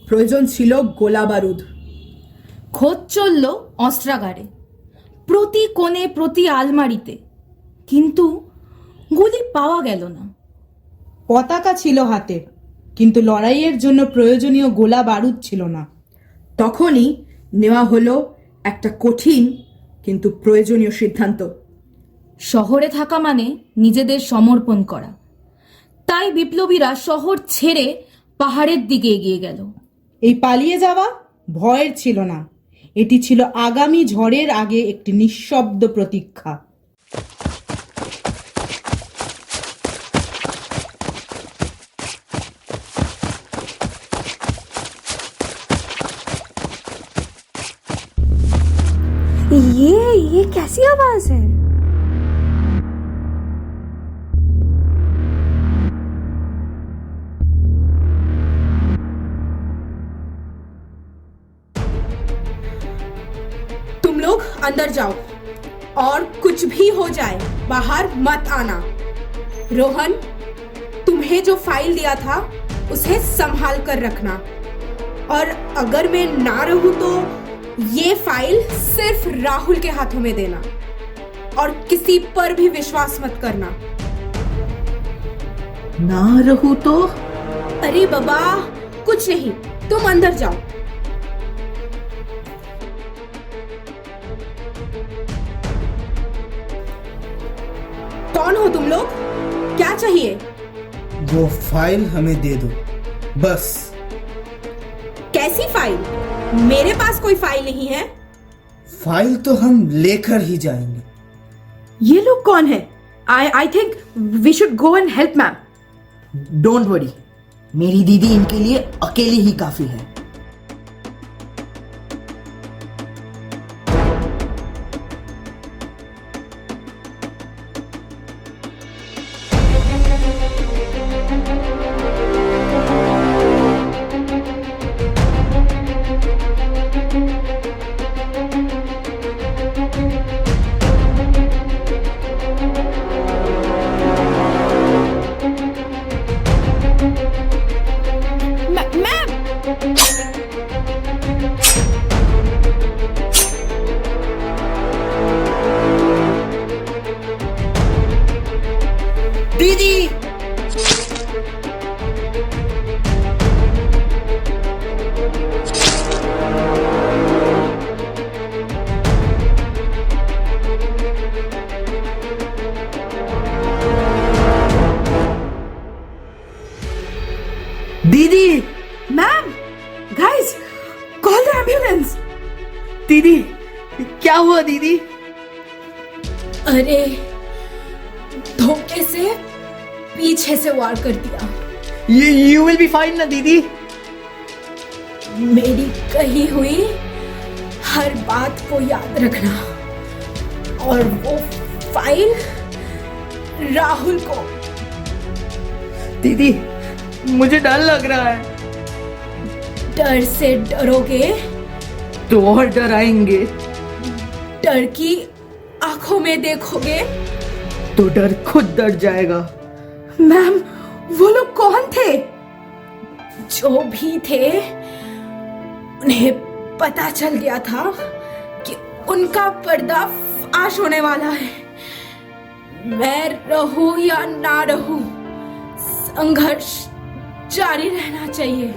প্রয়োজন ছিল গোলা বারুদ। খোঁজ চলল অস্ত্রাগারে, প্রতি কোণে, প্রতি আলমারিতে, কিন্তু গুলি পাওয়া গেল না। পতাকা ছিল হাতে, কিন্তু লড়াইয়ের জন্য প্রয়োজনীয় গোলা বারুদ ছিল না। তখনই নেওয়া হলো একটা কঠিন কিন্তু প্রয়োজনীয় সিদ্ধান্ত। শহরে থাকা মানে নিজেদের সমর্পণ করা। তাই বিপ্লবীরা শহর ছেড়ে পাহাড়ের দিকে এগিয়ে গেল। এই পালিয়ে যাওয়া ভয়ের ছিল না, এটি ছিল আগামী ঝড়ের আগে একটি নিঃশব্দ প্রতীক্ষা। ये कैसी आवाज है? तुम लोग अंदर जाओ और कुछ भी हो जाए बाहर मत आना। रोहन, तुम्हें जो फाइल दिया था उसे संभाल कर रखना, और अगर मैं ना रहूं तो ये फाइल सिर्फ राहुल के हाथों में देना, और किसी पर भी विश्वास मत करना। ना रहूं तो? अरे बाबा, कुछ नहीं, तुम अंदर जाओ। कौन हो तुम लोग? क्या चाहिए? वो फाइल हमें दे दो, बस। कैसी फाइल? मेरे पास कोई फाइल नहीं है। फाइल तो हम लेकर ही जाएंगे। ये लोग कौन है? I think we should go and help ma'am. Don't worry, मेरी दीदी इनके लिए अकेली ही काफी है। दीदी, दीदी, ma'am, guys, call the ambulance. दीदी, क्या हुआ दीदी? अरे, धोखे से पीछे से वार कर दिया। यू विल बी फाइन ना दीदी। मेरी कही हुई हर बात को याद रखना, और वो फाइल राहुल को। दीदी मुझे डर लग रहा है। डर से डरोगे तो और डराएंगे। डर की आंखों में देखोगे तो डर खुद डर जाएगा। मैम, वो लोग कौन थे? जो भी थे, उन्हें पता चल गया था कि उनका पर्दा फाश होने वाला है। मैं रहूं या ना रहूं, संघर्ष जारी रहना चाहिए।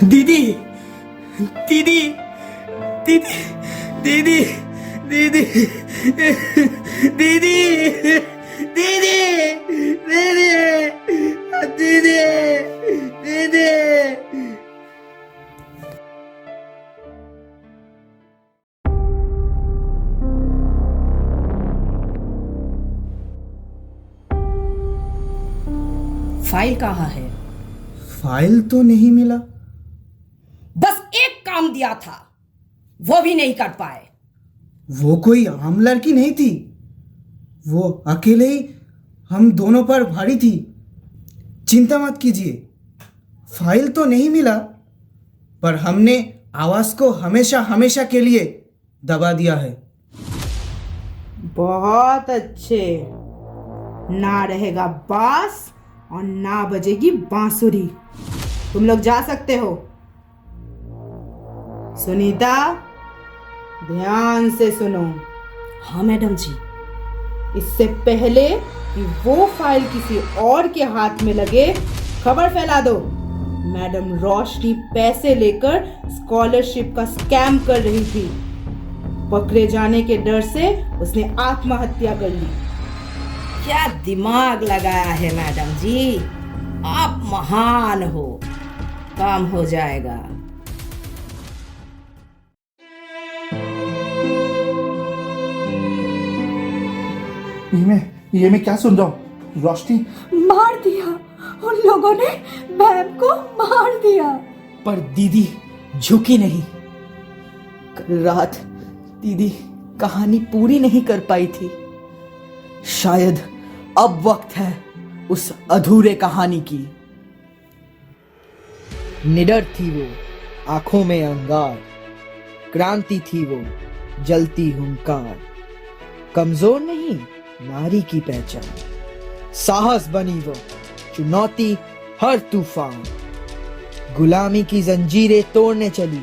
दीदी दीदी दीदी दीदी दीदी दीदी दीदी दीदी दीदी दीदी। फाइल कहाँ है? फाइल तो नहीं मिला। बस एक काम दिया था, वो भी नहीं कर पाए। वो कोई आम लड़की नहीं थी, वो अकेले ही हम दोनों पर भारी थी। चिंता मत कीजिए, फाइल तो नहीं मिला, पर हमने आवाज को हमेशा हमेशा के लिए दबा दिया है। बहुत अच्छे। ना रहेगा बास और ना बजेगी बांसुरी। तुम लोग जा सकते हो। सुनीता, ध्यान से सुनो। हाँ मैडम जी। इससे पहले कि वो फाइल किसी और के हाथ में लगे, खबर फैला दो। मैडम रोशनी पैसे लेकर स्कॉलरशिप का स्कैम कर रही थी। पकड़े जाने के डर से उसने आत्महत्या कर ली। क्या दिमाग लगाया है मैडम जी, आप महान हो। काम हो जाएगा। ये मैं क्या सुन रहा हूँ? रोशनी मार दिया, उन लोगों ने मैम को मार दिया। पर दीदी झुकी नहीं। कल रात दीदी कहानी पूरी नहीं कर पाई थी। शायद अब वक्त है उस अधूरे कहानी की। निडर थी वो, आंखों में अंगार, क्रांति थी वो, जलती हुंकार। कमजोर नहीं, नारी की पहचान, साहस बनी वो, चुनौती हर तूफान। गुलामी की जंजीरें तोड़ने चली,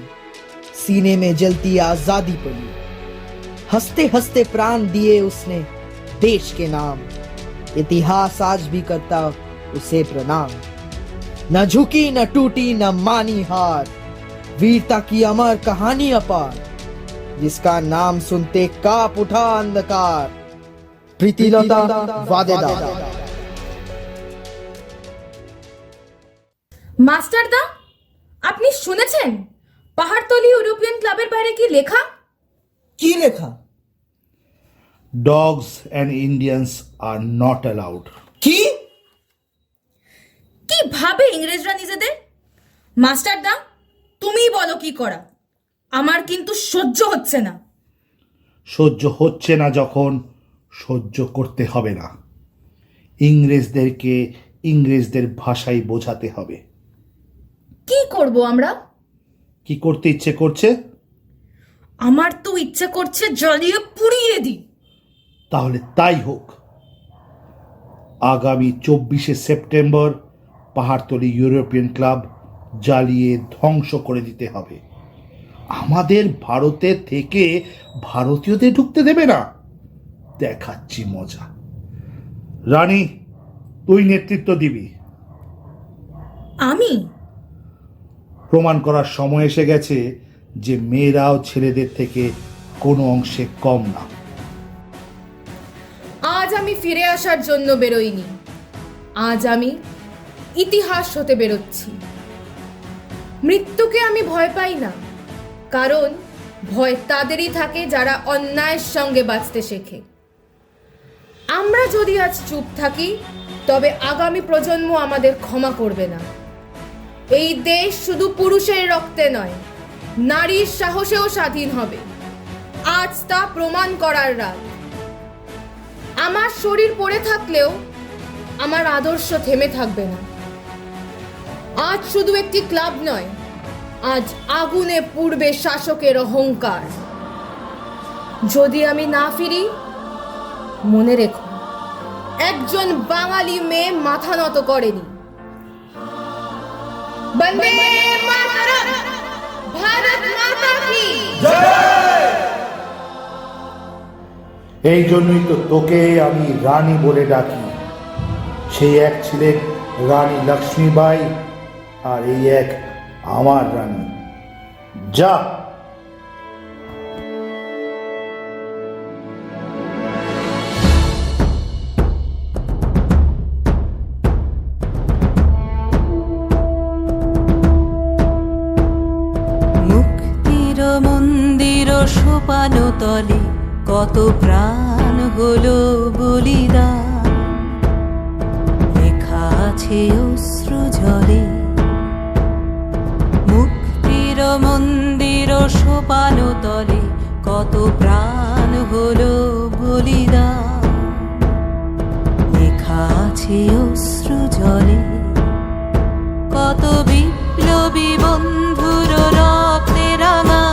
सीने में जलती आजादी पली। हंसते हंसते प्राण दिए उसने देश के नाम। इतिहास आज भी करता उसे प्रणाम। न झुकी न टूटी न मानी हार, वीरता की अमर कहानी अपार। जिसका नाम सुनते कांप उठा अंधकार, প্রীতিলতা ওয়াদেদার। মাস্টারদা, আপনি শুনেছেন পাহাড়তলি ইউরোপিয়ান ক্লাবের বাইরে কি লেখা? কি লেখা? dogs and Indians are not allowed. কি? কি ভাবে ইংরেজরা নিজেদের? মাস্টারদা, তুমিই বলো কি করা। আমার কিন্তু সহ্য হচ্ছে না। সহ্য হচ্ছে না যখন সহ্য করতে হবে না। ইংরেজদেরকে ইংরেজদের ভাষায় বোঝাতে হবে। কি করব আমরা? কি করতে ইচ্ছে করছে? আমার তো ইচ্ছে করছে জ্বালিয়ে পুড়িয়ে দিই। তাহলে তাই হোক। আগামী 24শে সেপ্টেম্বর পাহাড়তলি ইউরোপিয়ান ক্লাব জ্বালিয়ে ধ্বংস করে দিতে হবে। আমাদের ভারতে থেকে ভারতীয়দের ঢুকতে দেবে না। দেখাচ্ছি মজা। রানী, তুই নেতৃত্ব দিবি। আমি? প্রমাণ করার সময় এসে গেছে যে মেয়েরাও ছেলেদের থেকে কোনো অংশে কম না। আজ আমি ফিরে আসার জন্য বেরোইনি, আজ আমি ইতিহাস হতে বেরোচ্ছি। মৃত্যুকে আমি ভয় পাই না, কারণ ভয় তাদেরই থাকে যারা অন্যায়ের সঙ্গে বাঁচতে শেখে। আমরা যদি আজ চুপ থাকি তবে আগামী প্রজন্ম আমাদের ক্ষমা করবে না। এই দেশ শুধু পুরুষের রক্তে নয়, নারীর সাহসেও স্বাধীন হবে। আজ তা প্রমাণ করার রাত। আমার শরীর পড়ে থাকলেও আমার আদর্শ থেমে থাকবে না। আজ শুধু একটি ক্লাব নয়, আজ আগুনে পুড়বে শাসকের অহংকার। যদি আমি না ফিরি, মনে রেখো, একজন বাঙালি মেয়ে মাথা নত করেনি। বন্দে মাতরম, ভারত মাতা কি এই জন্যই তো তোকে আমি রানী বলে ডাকি। সেই এক ছিলেন রানী লক্ষ্মীবাই, আর এই এক আমার রানী। যা। মুক্তির মন্দির সোপান তলে কত প্রাণ হলো বলিদান, লেখা আছে অশ্রু জলে। মুক্তির মন্দির সোপান তলে কত প্রাণ হলো বলিদান, লেখা আছে অশ্রু জলে। কত বিপ্লবী বন্ধুর রক্তে রাঙা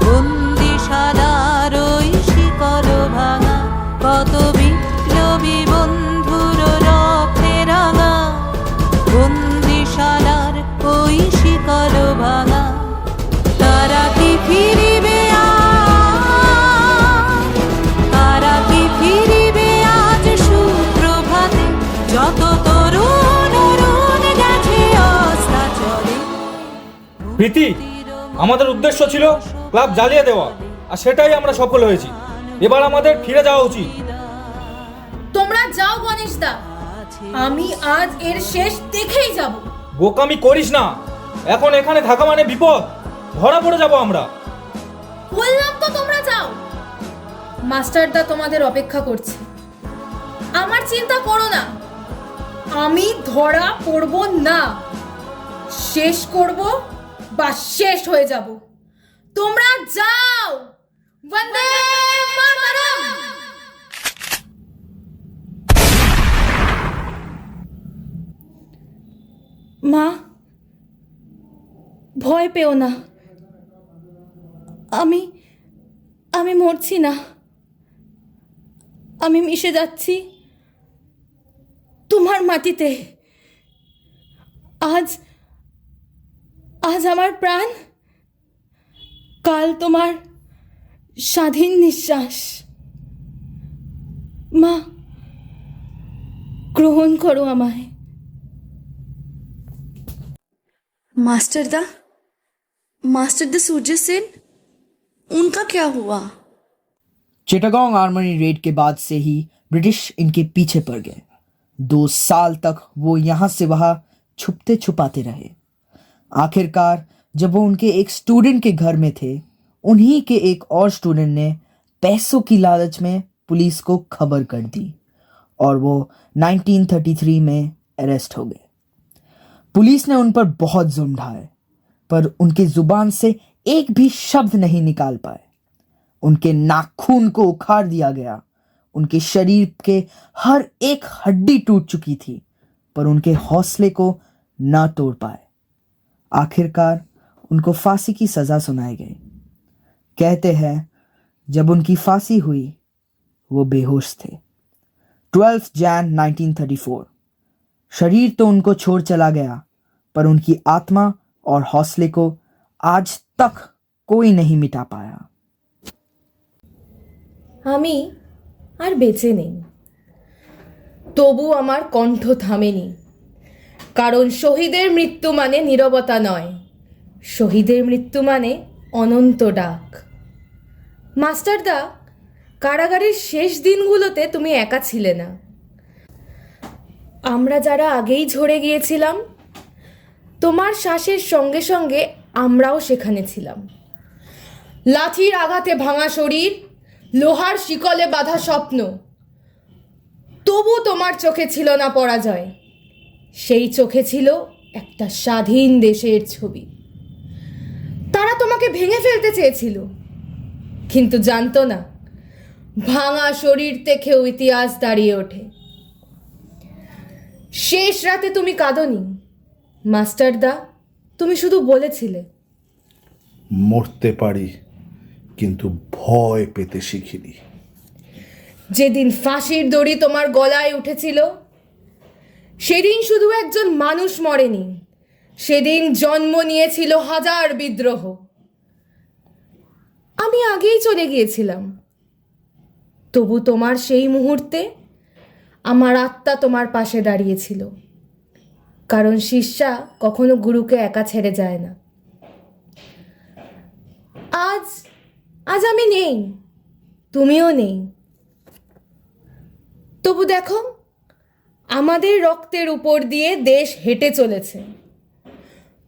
বন্দিশালার ওই শিকল ভাঙা, কত বিপ্লবী বন্ধুর রক্তে রাঙা বন্দিশালার ওই শিকল ভাঙা। তারা কি ফিরিবে আজ, তারা কি ফিরিবে আজ সুপ্রভাতে, যত তরুণ অরুণ গেছে অস্তাচলে। প্রীতি, আমাদের উদ্দেশ্য ছিল ক্লাব জ্বালিয়ে দেওয়া, আর সেটাই আমরা সফল হয়েছি। এবার আমাদের ফিরে যাওয়া উচিত। তোমরা যাও গণেশ দা, আমি আজ এর শেষ দেখেই যাব। বোকামি করিস না, এখন এখানে থাকা মানে বিপদ, ধরা পড়ে যাব আমরা। বললাম তো তোমরা যাও। মাস্টারদা তোমাদের অপেক্ষা করছে। আমার চিন্তা করো না, আমি ধরা পড়ব না। শেষ করব বা শেষ হয়ে যাব। তোমরা যাও। বন্দে মাতরম। মা, ভয় পেও না, আমি আমি মরছি না। আমি মিশে যাচ্ছি তোমার মাটিতে। আজ আজ আমার প্রাণ, কাল তোমার স্বাধীন নিঃশ্বাস। মা, গ্রহণ করো আমায়। मास्टर द सूर्य सेन, उनका क्या हुआ? चिटागोंग आर्मरी रेड के बाद से ही ब्रिटिश इनके पीछे पड़ गए। 2 साल तक वो यहाँ से वहाँ छुपते छुपाते रहे। आखिरकार जब वो उनके एक स्टूडेंट के घर में थे, उन्हीं के एक और स्टूडेंट ने पैसों की लालच में पुलिस को खबर कर दी और वो 1933 में अरेस्ट हो गए। पुलिस ने उन पर बहुत जुल्म ढाए, पर उनकी जुबान से एक भी शब्द नहीं निकाल पाए। उनके नाखून को उखाड़ दिया गया, उनके शरीर के हर एक हड्डी टूट चुकी थी, पर उनके हौसले को ना तोड़ पाए। आखिरकार उनको फांसी की सजा सुनाई गई। कहते हैं जब उनकी फांसी हुई वो बेहोश थे। 12 जनवरी 1934। शरीर तो उनको छोड़ चला गया, पर उनकी आत्मा और हौसले को आज तक कोई नहीं मिटा पाया। আমি আর বেঁচে নেই, তবু আমার কণ্ঠ থামেনি। কারণ শহীদের মৃত্যু মানে নীরবতা নয়, শহীদের মৃত্যু মানে অনন্ত ডাক। মাস্টারদা, কারাগারের শেষ দিনগুলোতে তুমি একা ছিলে না। আমরা যারা আগেই ঝরে গিয়েছিলাম, তোমার শ্বাসের সঙ্গে সঙ্গে আমরাও সেখানে ছিলাম। লাঠির আঘাতে ভাঙা শরীর, লোহার শিকলে বাঁধা স্বপ্ন, তবু তোমার চোখে ছিল না পরাজয়, সেই চোখে ছিল একটা স্বাধীন দেশের ছবি। তারা তোমাকে ভেঙে ফেলতে চেয়েছিল, কিন্তু জানতো না ভাঙা শরীর থেকেও ইতিহাস দাঁড়িয়ে ওঠে। শেষ রাতে তুমি কাঁদোনি মাস্টারদা, তুমি শুধু বলেছিলে, মরতে পারি কিন্তু ভয় পেতে শিখিনি। যেদিন ফাঁসির দড়ি তোমার গলায় উঠেছিল সেদিন শুধু একজন মানুষ মরেনি, সেদিন জন্ম নিয়েছিল হাজার বিদ্রোহ। আমি আগেই চলে গিয়েছিলাম, তবু তোমার সেই মুহূর্তে আমার আত্মা তোমার পাশে দাঁড়িয়েছিল, কারণ শিষ্যা কখনো গুরুকে একা ছেড়ে যায় না। আজ আমি নেই, তুমিও নেই, তবু দেখো আমাদের রক্তের উপর দিয়ে দেশ হেঁটে চলেছে।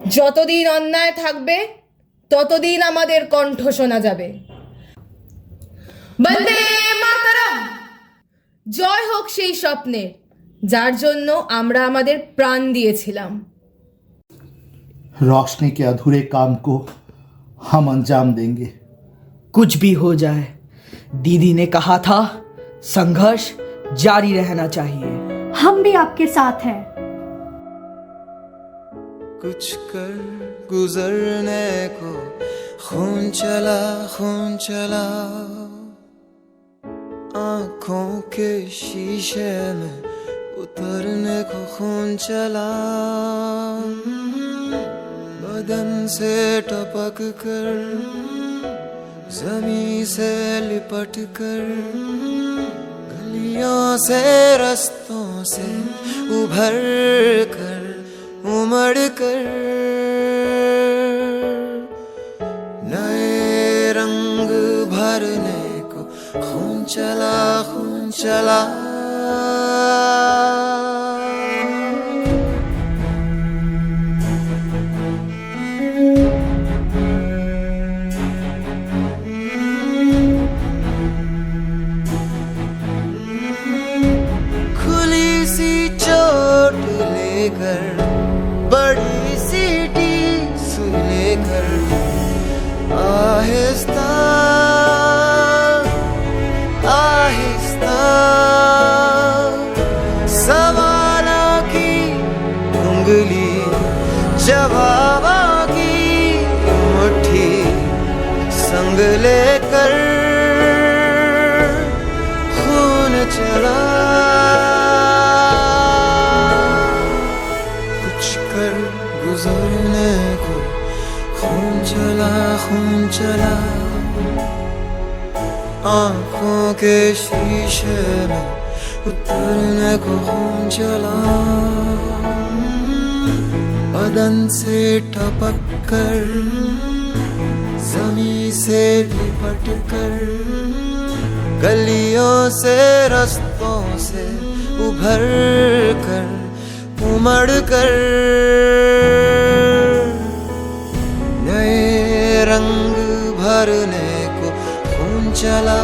যতদিন অন্যায় থাকবে ততদিন আমাদের কণ্ঠ শোনা যাবে। বন্দে মাতরম! জয় হোক সেই স্বপ্নের যার জন্য আমরা আমাদের প্রাণ দিয়েছিলাম। रोशनी के अधूरे काम को हम अंजाम देंगे। कुछ भी हो जाए, दीदी ने कहा था संघर्ष जारी रहना चाहिए। हम भी आपके साथ हैं। कुछ कर गुजरने को खून चला आंखों के शीशे में उतरने को खून चला, बदन से टपक कर जमीन से लिपट कर, गलियों से रस्तों से उभर कर उमड़ कर, नए रंग भरने को खून चला खुली सी चोट लेकर, बड़ी सी टीस लेकर, आहिस्ता आहिस्ता सवालों की उंगली, जवाबों की मुट्ठी संग लेकर खून चला, कुछ कर गुजरने को खून चला, आंखों के शीशे में उतरने को खून चला, बदन से टपक कर जमीन से लिपट कर, गलियों से रस्तों से उभर कर उमड़ कर, नए रंग भरने को खून चला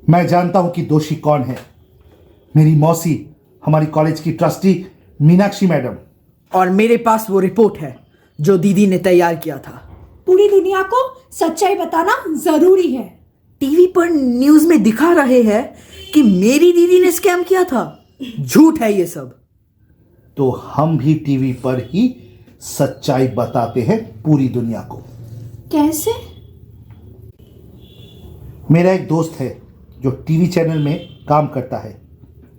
मैं जानता हूं कि दोषी कौन है। मेरी मौसी, हमारी कॉलेज की ट्रस्टी मीनाक्षी मैडम। और मेरे पास वो रिपोर्ट है जो दीदी ने तैयार किया था। पूरी दुनिया को सच्चाई बताना जरूरी है। टीवी पर न्यूज में दिखा रहे हैं कि मेरी दीदी ने स्कैम किया था। झूठ है ये सब। तो हम भी टीवी पर ही सच्चाई बताते हैं पूरी दुनिया को। कैसे? मेरा एक दोस्त है जो टीवी चैनल में काम करता है।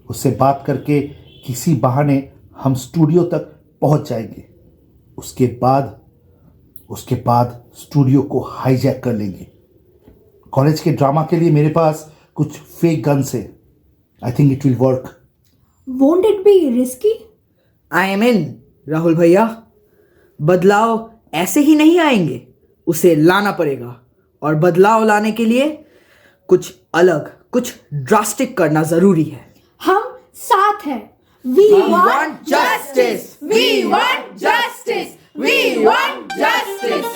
उससे बात करके किसी बहाने हम स्टूडियो तक पहुंच जाएंगे। उसके बाद स्टूडियो को हाईजैक कर लेंगे। कॉलेज के ड्रामा के लिए मेरे पास कुछ फेक गन्स है। I think it will work. Won't it be risky? I am in Rahul भैया। बदलाव ऐसे ही नहीं आएंगे, उसे लाना पड़ेगा। और बदलाव लाने के लिए कुछ अलग, कुछ ड्रास्टिक करना जरूरी है। हम साथ हैं। We want justice. We want justice. We want justice.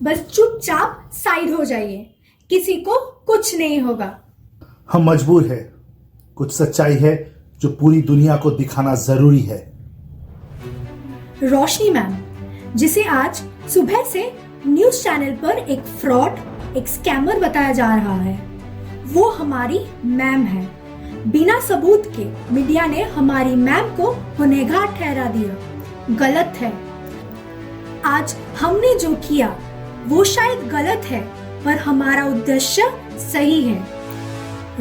बस चुपचाप साइड हो जाइए, किसी को कुछ नहीं होगा। हम मजबूर है, कुछ सच्चाई है जो पूरी दुनिया को दिखाना जरूरी है। रोशनी मैम, जिसे आज सुबह से न्यूज चैनल पर एक फ्रॉड, एक स्कैमर बताया जा रहा है, वो हमारी मैम है। बिना सबूत के मीडिया ने हमारी मैम को गुनहगार ठहरा दिया। गलत है। आज हमने जो किया वो शायद गलत है, पर हमारा उद्देश्य सही है।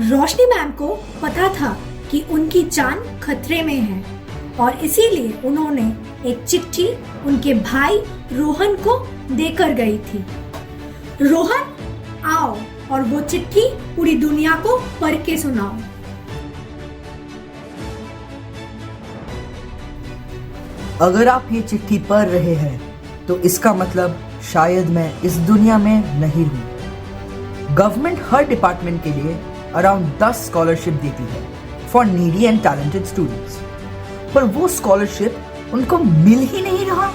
रोशनी मैम को पता था कि उनकी जान खतरे में है और इसीलिए उन्होंने एक चिट्ठी उनके भाई रोहन को देकर गई थी। रोहन, आओ और वो चिट्ठी पूरी दुनिया को पढ़ के सुनाओ। अगर आप ये चिट्ठी पढ़ रहे हैं तो इसका मतलब शायद मैं इस दुनिया में नहीं हूँ। गवर्नमेंट हर डिपार्टमेंट के लिए अराउंड 10 स्कॉलरशिप देती है for needy and talented students, पर वो स्कॉलरशिप उनको मिल ही नहीं रहा।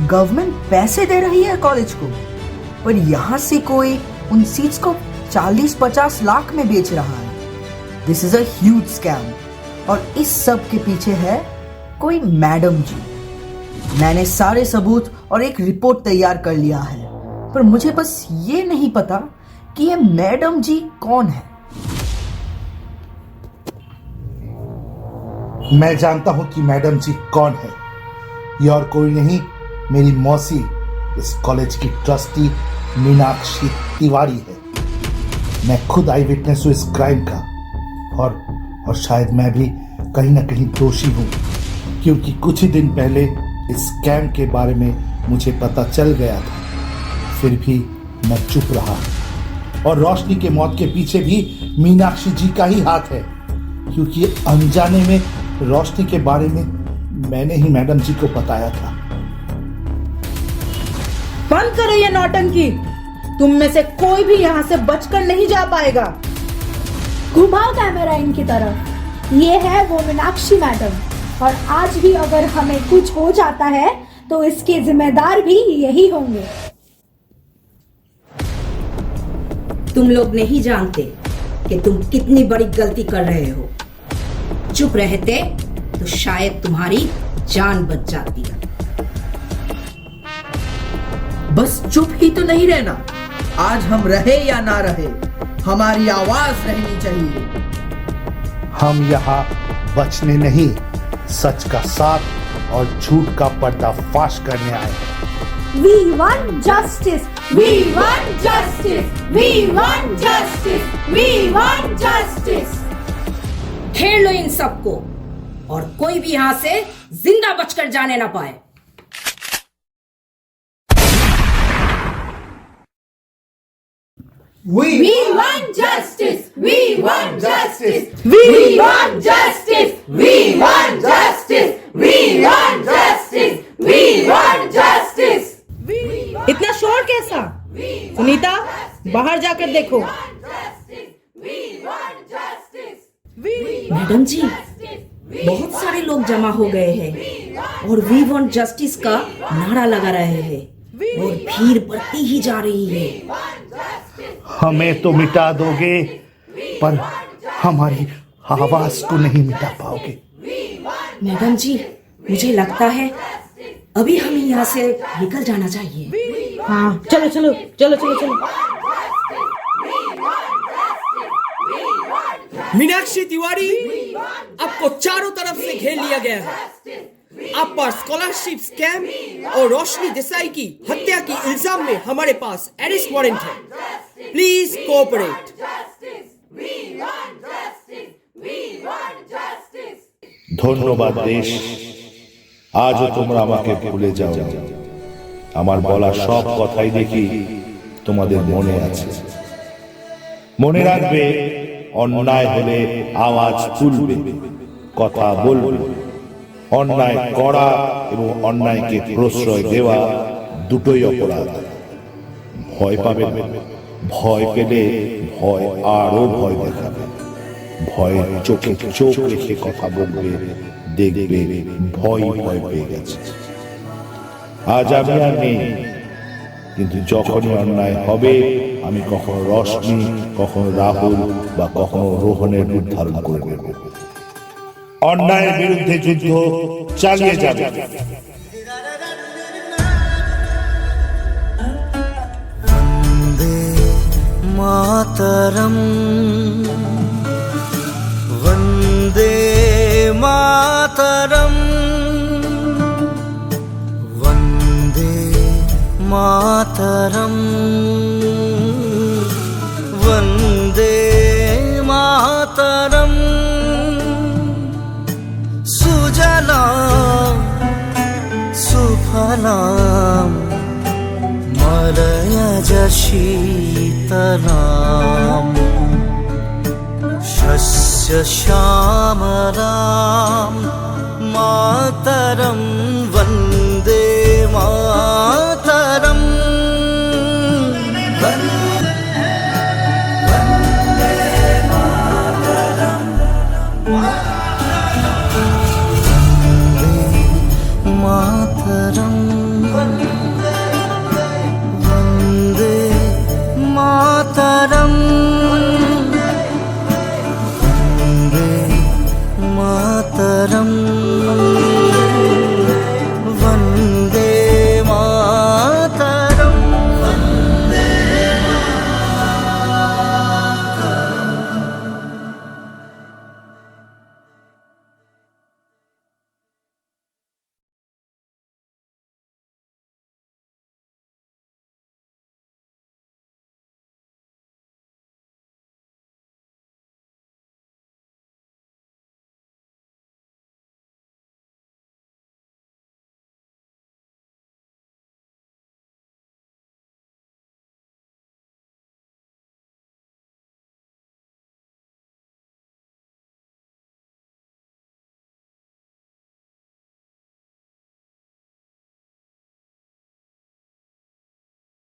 गवर्नमेंट पैसे दे रही है कॉलेज को, पर यहाँ से कोई उन सीट्स को 40-50 लाख में बेच रहा है। This is a huge scam और इस सब के पीछे है कोई मैडम जी। मैंने सारे सबूत और एक रिपोर्ट तैयार कर लिया है, पर मुझे बस ये नहीं पता कि ये मैडम जी कौन है। मैं जानता हूं कि मैडम जी कौन है। ये और कोई नहीं, मेरी मौसी, इस कॉलेज की ट्रस्टी मीनाक्षी तिवारी है। मैं खुद आई विटनेस हूं इस क्राइम का और शायद मैं भी कहीं ना कहीं दोषी हूं, क्योंकि कुछ ही दिन पहले इस स्कैम के बारे में मुझे पता चल गया था। फिर भी मैं चुप रहा और रोशनी के मौत के पीछे भी मीनाक्षी जी का ही हाथ है, क्योंकि अनजाने में रोशनी के बारे में मैंने ही मैडम जी को बताया था। बंद करो ये नौटंकी। तुम में से कोई भी यहाँ से बचकर नहीं जा पाएगा। घुमाओ कैमरा इनकी तरफ। ये है वो मीनाक्षी मैडम, और आज भी अगर हमें कुछ हो जाता है तो इसके जिम्मेदार भी यही होंगे। तुम लोग नहीं जानते कि तुम कितनी बड़ी गलती कर रहे हो। चुप रहते तो शायद तुम्हारी जान बच जाती। बस चुप ही तो नहीं रहना। आज हम रहे या ना रहे, हमारी आवाज रहनी चाहिए। हम यहाँ बचने नहीं, सच का साथ और झूठ का पर्दाफाश करने आए हैं। We want justice. We want justice. We want justice. We want justice. घेर लो इन सबको और कोई भी यहाँ से जिंदा बचकर जाने ना पाए। We want justice. We want justice. We want justice. We want justice. We want justice. We want justice. इतना शोर कैसा? सुनीता, बाहर जाकर देखो। मैडम जी, बहुत सारे लोग जमा हो गए हैं और वी वांट जस्टिस का नारा लगा रहे हैं और भीड़ बढ़ती ही जा रही है। हमें तो मिटा दोगे, पर हमारी आवाज को नहीं मिटा पाओगे। मैडम जी, मुझे लगता है अभी हमें यहाँ से निकल जाना चाहिए। हाँ, चलो चलो चलो चलो चलो। मीनाक्षी तिवारी, आपको चारों तरफ से घेर लिया गया है। आप पर स्कॉलरशिप स्कैम और रोशनी देसाई की हत्या की इल्जाम में हमारे पास अरेस्ट वारंट है। Please cooperate. ধন্যবাদ দেশ। আজও তোমরা আমাকে ভুলে যাও। আমার বলা সব কথাই দেখি তোমাদের মনে আছে। মনে রাখবে, অন্যায় হলে আওয়াজ তুলবে, কথা বলবে। অন্যায় করা এবং অন্যায়কে প্রশ্রয় দেওয়া দুটোই অপরাধ। ভয় পাবে না, ভয় পেলে ভয় আরো ভয় দেখাবে। ভয়ের চোখে চোখ রেখে কথা বলবে, দেখবে ভয় ভয় পেয়ে গেছে। আজ আমি আর নেই, কিন্তু যখনই অন্যায় হবে আমি কখনো রশ্মি, কখনো রাহুল বা কখনো রোহনের রূপ ধারণ করে নেব। অন্যায়ের বিরুদ্ধে যুদ্ধ চালিয়ে যাবে। वंदे मातरम, वंदे मातरम, वंदे मातरम, वंदे मातरम। सुजलाम सुफलाम मलयज शीतलाम् शस्य श्यामलां मातरं